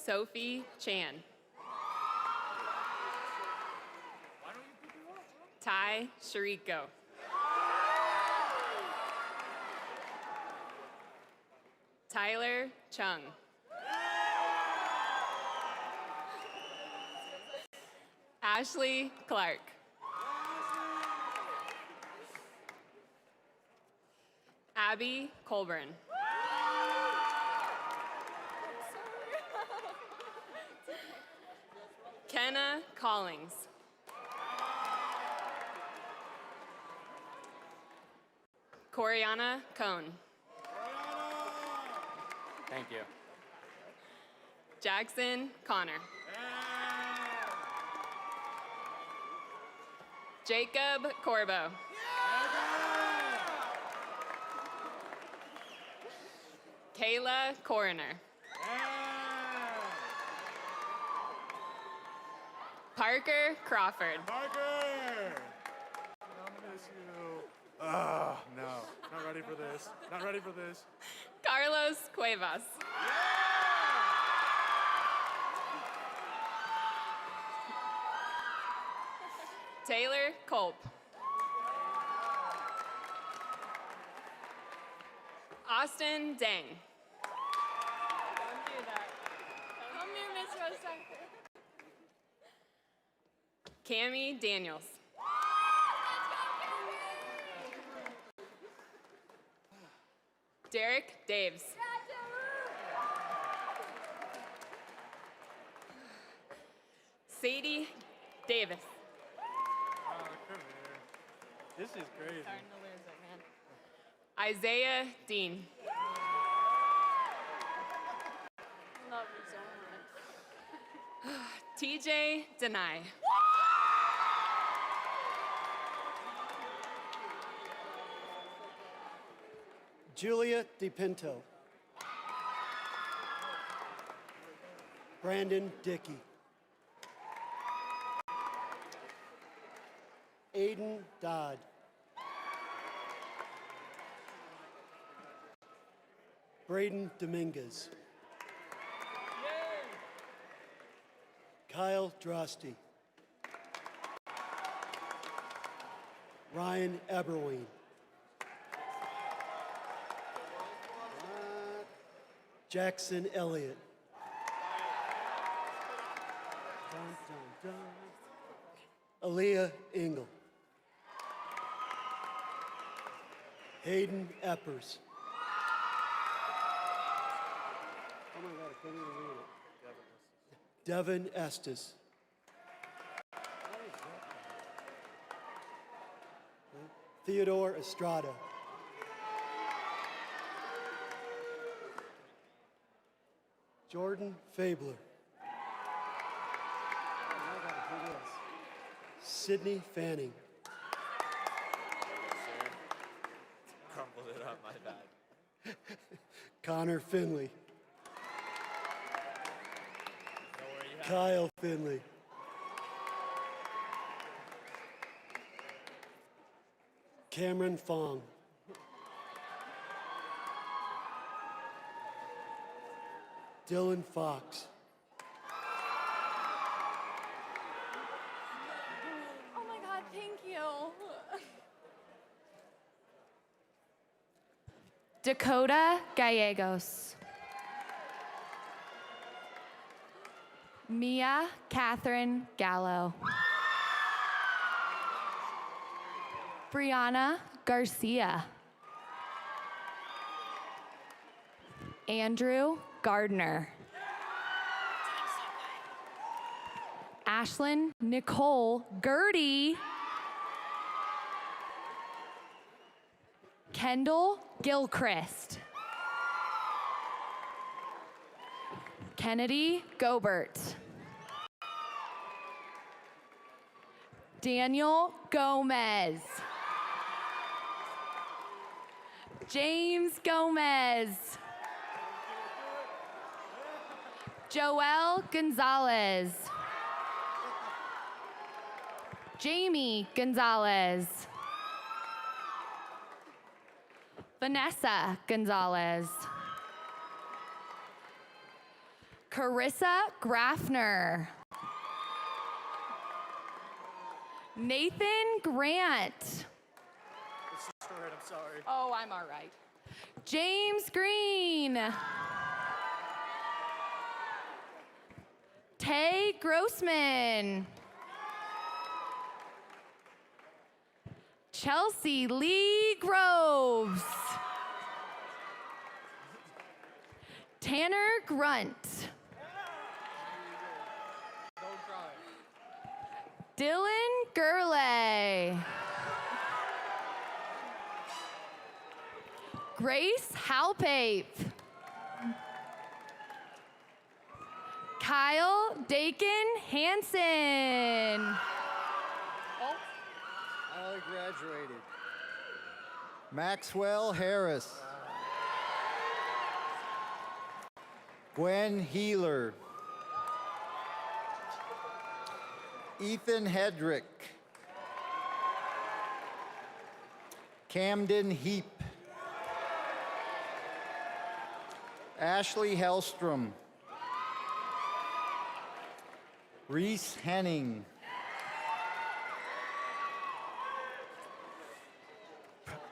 Sophie Chan. Ty Shariko. Tyler Chung. Ashley Clark. Abby Colburn. Kenna Collings. Coriana Cohn. Thank you. Jackson Connor. Jacob Corbo. Kayla Coroner. Parker Crawford. Parker! I miss you. Oh, no. Not ready for this. Not ready for this. Carlos Cuevas. Taylor Culp. Austin Dang. Don't do that. Come here, Miss Rosa. Cami Daniels. Derek Daves. Sadie Davis. Oh, come here. This is crazy. Isaiah Dean. Love you so much. TJ Denai. Julia DePinto. Brandon Dickey. Aiden Dodd. Braden Dominguez. Kyle Drosty. Ryan Eberwein. Jackson Elliott. Aaliyah Engel. Hayden Eppers. Oh my God, I can't even read it. Devin Estes. Theodore Estrada. Jordan Fabler. Sydney Fanning. Crumpled it up, my bad. Connor Finley. Kyle Finley. Cameron Fong. Dylan Fox. Oh my God, thank you. Dakota Gallegos. Mia Catherine Gallo. Brianna Garcia. Andrew Gardner. Ashlyn Nicole Gertie. Kendall Gilchrist. Kennedy Gobert. Daniel Gomez. James Gomez. Joel Gonzalez. Jamie Gonzalez. Vanessa Gonzalez. Carissa Graffner. Nathan Grant. I'm sorry. Oh, I'm all right. James Green. Tay Grossman. Chelsea Lee Groves. Tanner Grunt. Dylan Gurley. Grace Halpape. Kyle Dakin Hansen. I graduated. Maxwell Harris. Gwen Heeler. Ethan Hedrick. Camden Heap. Ashley Hellstrom. Reese Henning.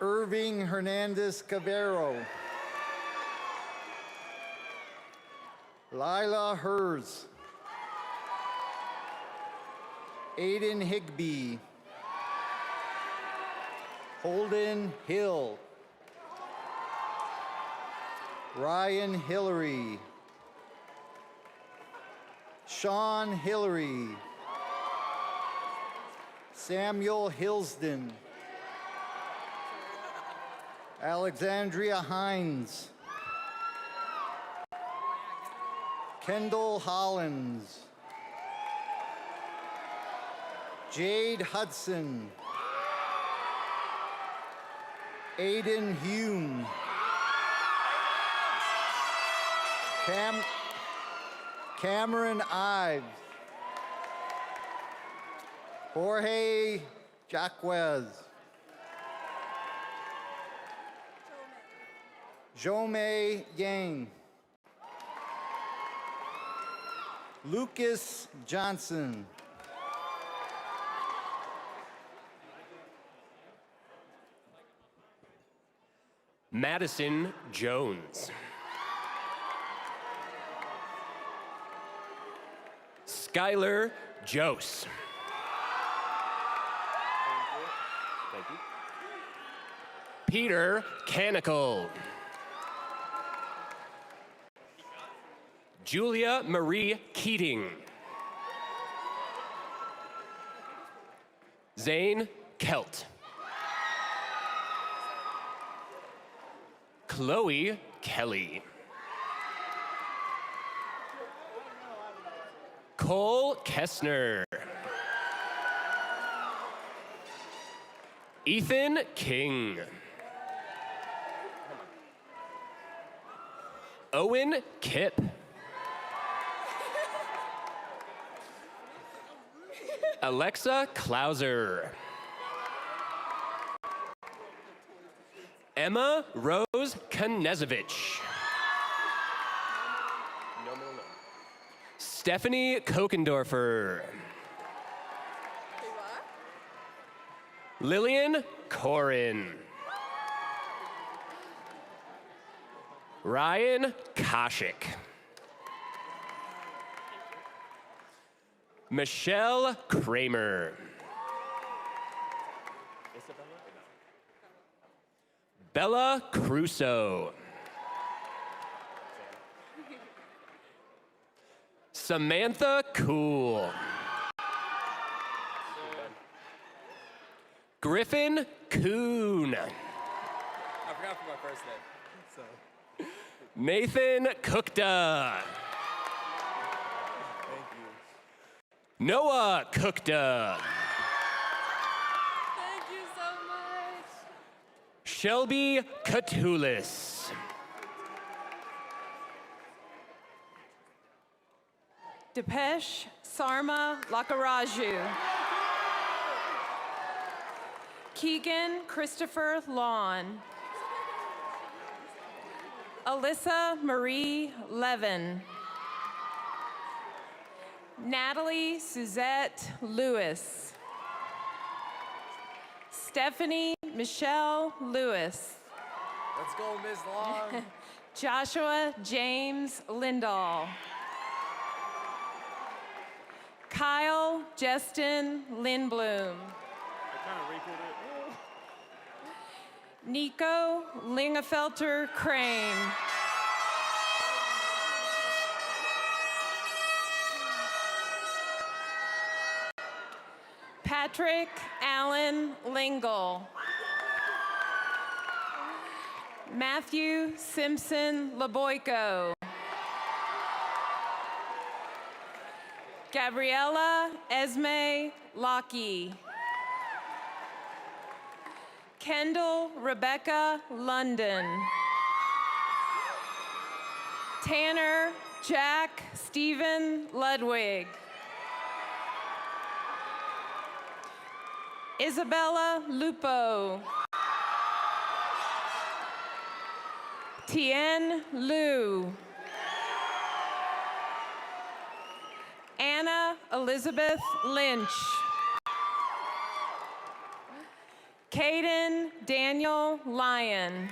Irving Hernandez Cavero. Lila Hers. Aiden Higbee. Holden Hill. Ryan Hillary. Sean Hillary. Samuel Hillsden. Alexandria Hines. Kendall Hollins. Jade Hudson. Aiden Hume. Cameron Ives. Jorge Jacquez. Jomei Yang. Lucas Johnson. Madison Jones. Skylar Jose. Thank you. Peter Canicle. Julia Marie Keating. Zane Kelt. Chloe Kelly. Cole Kessner. Ethan King. Owen Kipp. Alexa Klauser. Emma Rose Knezevich. Stephanie Kokendorfer. Lillian Corin. Ryan Koshik. Michelle Kramer. Bella Crusoe. Samantha Cool. Griffin Kuhn. I forgot for my first name. Nathan Kukta. Thank you. Noah Kukta. Thank you so much. Shelby Katulis. Depeche Sarma Lakaraju. Keegan Christopher Lawn. Alyssa Marie Levin. Natalie Suzette Lewis. Stephanie Michelle Lewis. Let's go, Ms. Long. Joshua James Lindahl. Kyle Justin Lindblom. I kind of wrinkled it. Nico Lingefelter Crane. Patrick Allen Lingle. Matthew Simpson Laboyko. Gabriella Esme Lockey. Kendall Rebecca London. Tanner Jack Stephen Ludwig. Isabella Lupo. Tien Liu. Anna Elizabeth Lynch. Caden Daniel Lyon.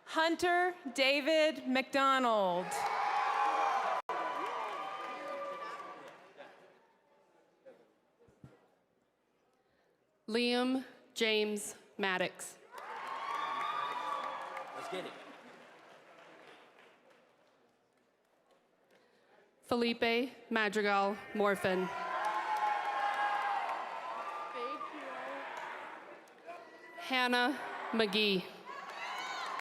Hunter David McDonald. Liam James Maddox. Let's get it. Felipe Madrigal Morfin. Hannah McGee.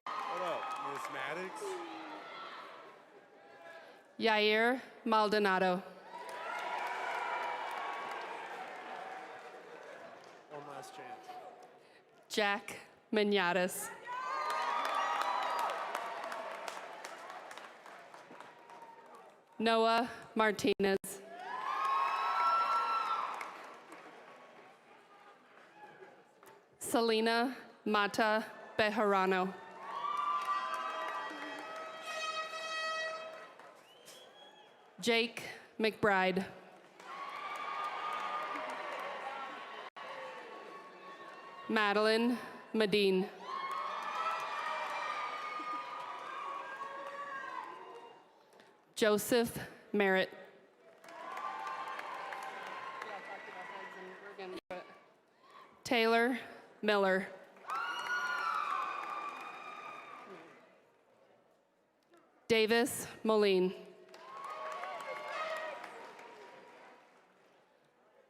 What up, Miss Maddox? Yair Maldonado. One last chance. Jack Manatas. Noah Martinez. Selena Mata Bejarano. Jake McBride. Madeline Medine. Joseph Merritt. Taylor Miller. Davis Moline.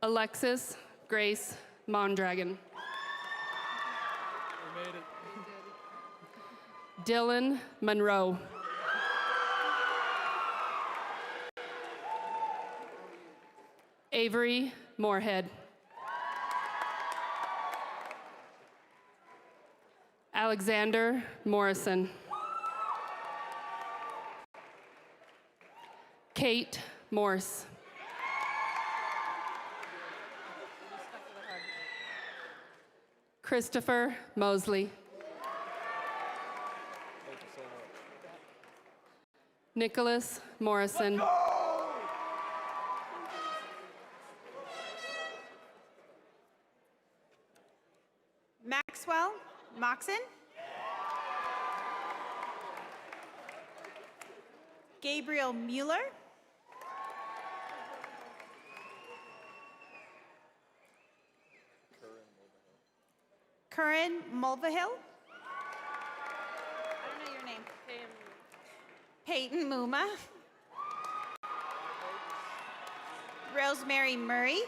Alexis Grace Mondragon. We made it. Dylan Monroe. Avery Moorhead. Alexander Morrison. Kate Morse. Christopher Mosley. Nicholas Morrison. Maxwell Moxon. Gabriel Mueller. Curran Mulvihill. I don't know your name. Peyton Muma. Rosemary Murray.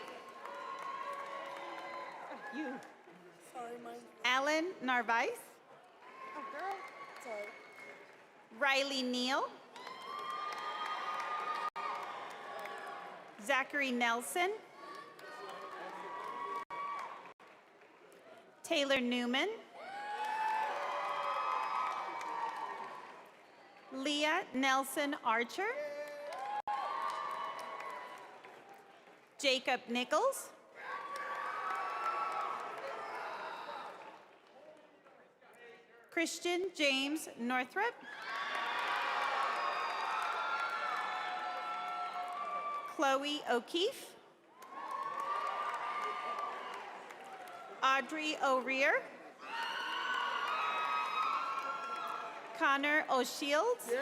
You. Sorry, mine. Alan Narvaez. Oh, girl. Sorry. Riley Neal. Zachary Nelson. Taylor Newman. Leah Nelson Archer. Jacob Nichols. Christian James Northrop. Chloe O'Keefe. Audrey O'Rear. Connor O'Shields. Say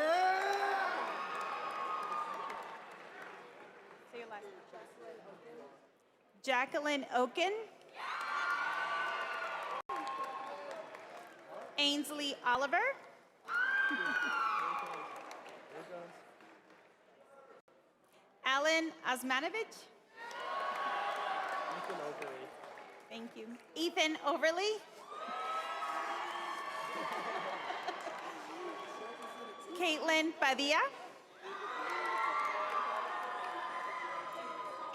your last name. Jacqueline Oken. Ainsley Oliver. Alan Osmanovich. Thank you. Ethan Overly. Caitlin Padilla.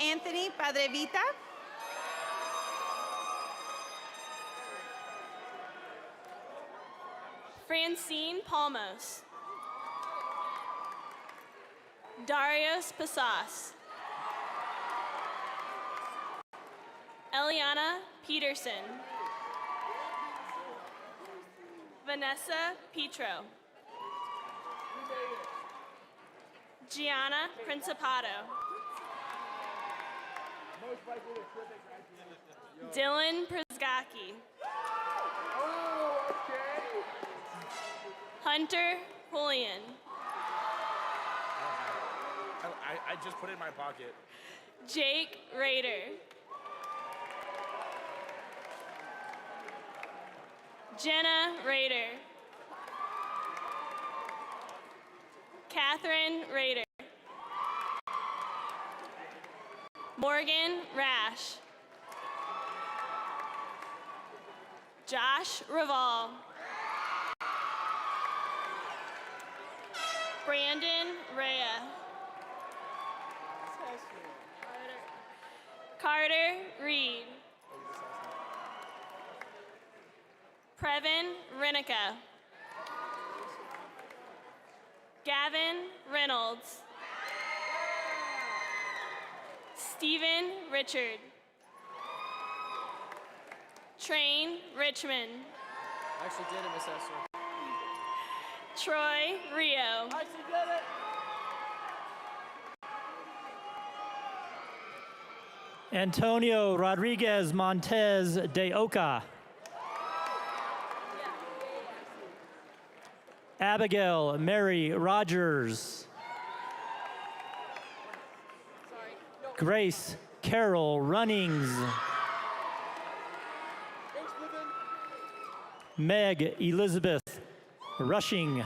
Anthony Padrevita. Francine Palmos. Darius Pasas. Eliana Peterson. Vanessa Petro. Gianna Principato. Dylan Przgaki. Hunter Pullian. I just put it in my pocket. Jake Rader. Jenna Rader. Catherine Rader. Morgan Rash. Josh Raval. Brandon Rea. Carter Reed. Previn Renica. Gavin Reynolds. Stephen Richard. Train Richmond. I actually did it, Miss Esther. Troy Rio. I actually did it. Antonio Rodriguez Montez de Oca. Abigail Mary Rogers. Grace Carol Runnings. Meg Elizabeth Rushing.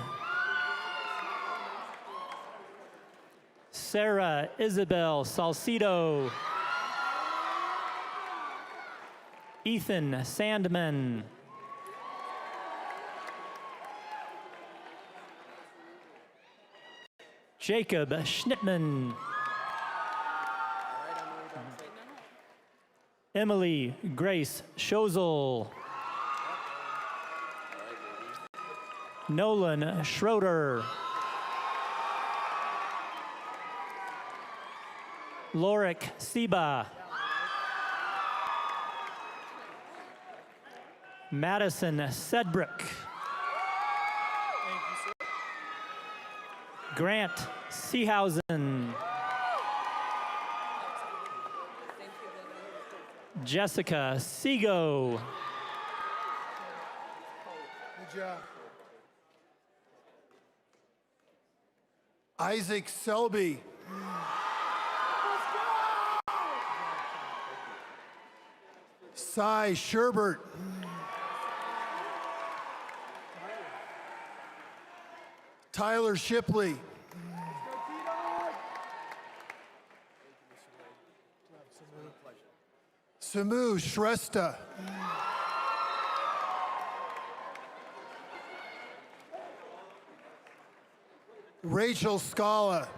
Sarah Isabel Salcido. Ethan Sandman. Jacob Schnittman. Emily Grace Schozel. Nolan Schroeder. Lorik Siba. Madison Sedbrick. Grant Seehausen. Jessica Seago. Good job. Isaac Selby. Cy Sherbert. Tyler Shipley. Samu Shrestha. Rachel Scala.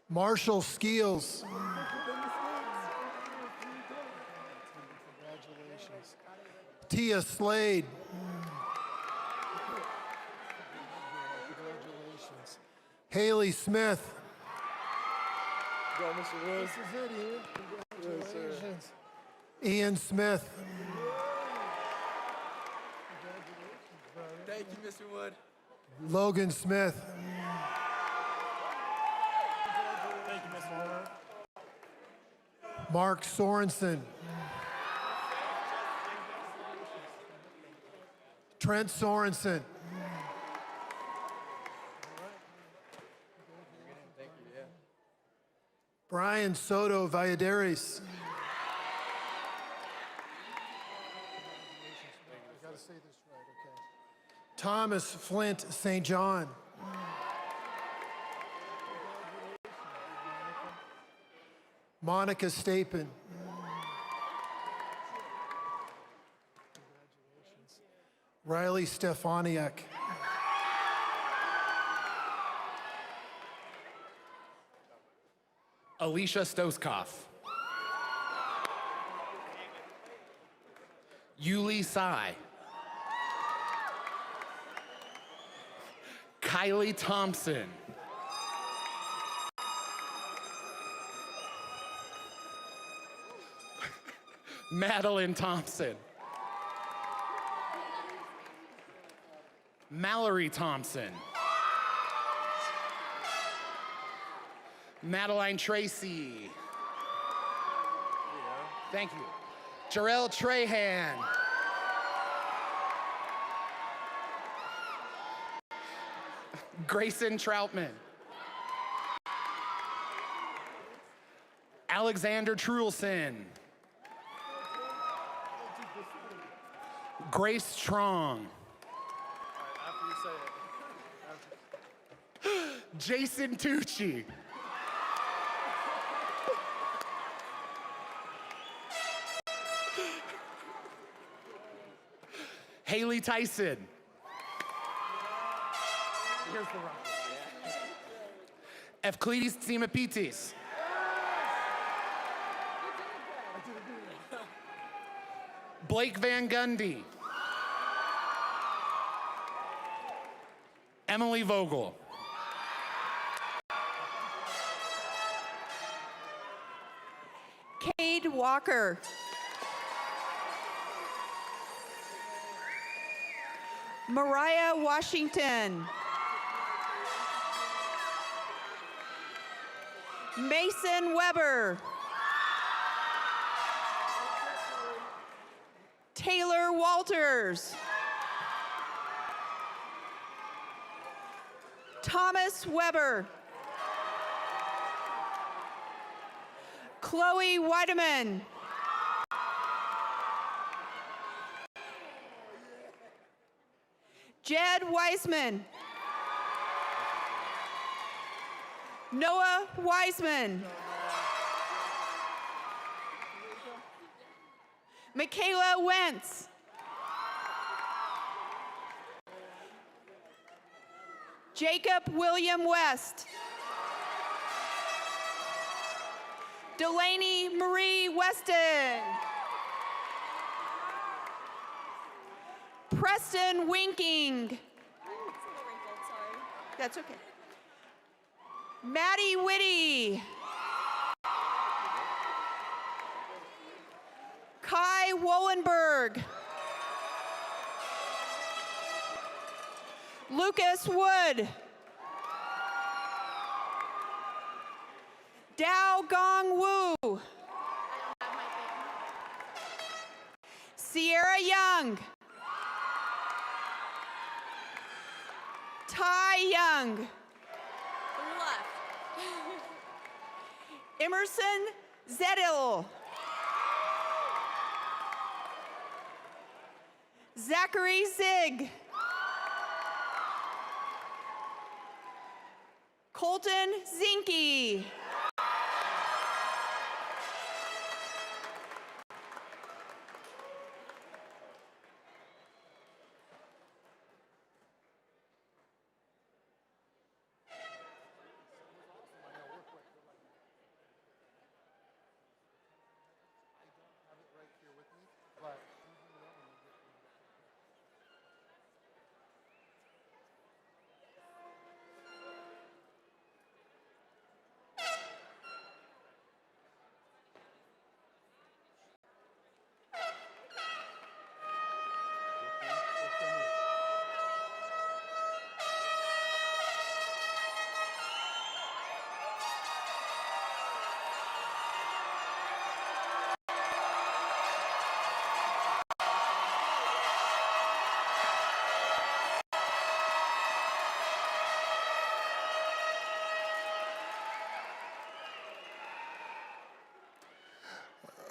Marshall Skeels. Tia Slade. Haley Smith. Go, Mr. Woods. This is it here. Congratulations. Ian Smith. Thank you, Mr. Wood. Logan Smith. Thank you, Mr. Wood. Mark Sorensen. Trent Sorensen. Brian Soto Valladares. Thomas Flint St. John. Monica Stapin. Riley Stefaniak. Alicia Stoskov. Yuli Sai. Kylie Thompson. Madeline Thompson. Mallory Thompson. Madeline Tracy. Thank you. Jarrell Trahan. Grayson Troutman. Alexander Trulson. Grace Strong. Jason Tucci. Haley Tyson. Here's the rock. Evclides Tsimapitis. Blake Van Gundy. Emily Vogel. Walker. Mariah Washington. Mason Weber. Taylor Walters. Thomas Weber. Chloe Weideman. Jed Weisman. Noah Wiseman. Michaela Wentz. Jacob William West. Delaney Marie Weston. Preston Winking. That's okay. Maddie Whitty. Kai Wollenberg. Lucas Wood. Dao Gong Wu. Sierra Young. Tai Young. Emerson Zedil. Zachary Zig. Colton Zinke.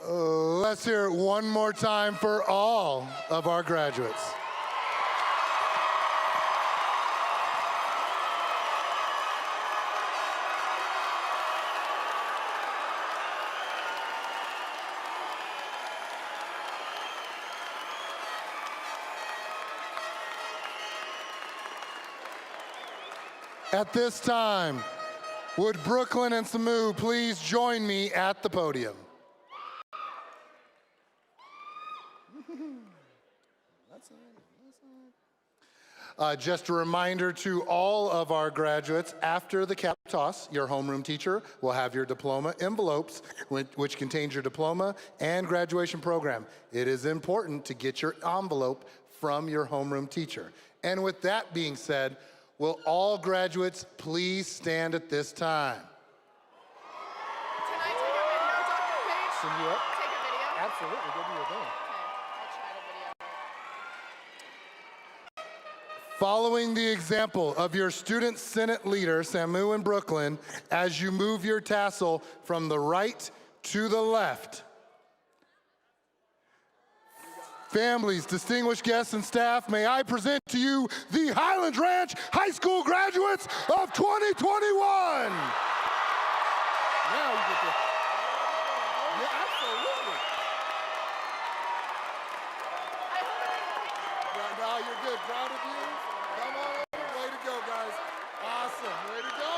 Let's hear it one more time for all of our graduates. At this time, would Brooklyn and Samu please join me at the podium? Just a reminder to all of our graduates, after the cap toss, your homeroom teacher will have your diploma envelopes, which contains your diploma and graduation program. It is important to get your envelope from your homeroom teacher. And with that being said, will all graduates please stand at this time? Can I take a video, Dr. Page? Send you up? Take a video? Absolutely, go do your thing. I'll try to video. Following the example of your student senate leader, Samu and Brooklyn, as you move your tassel from the right to the left. Families, distinguished guests, and staff, may I present to you the Highlands Ranch High School graduates of 2021. Now you get to, yeah, absolutely. No, you're good. Proud of you. Come on over. Way to go, guys. Awesome. Way to go.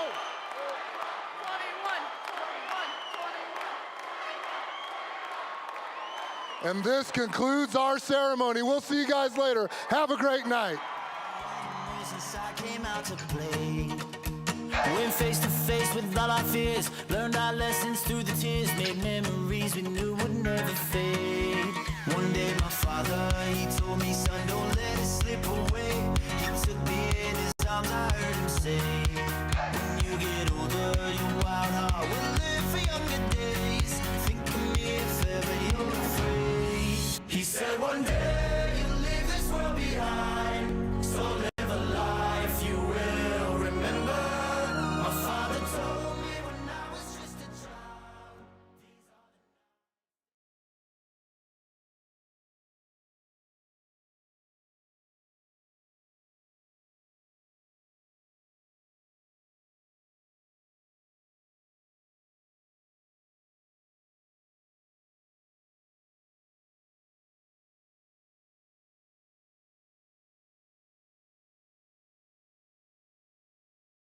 21. And this concludes our ceremony. We'll see you guys later. Have a great night. Went face to face with all our fears, learned our lessons through the tears, made memories we knew.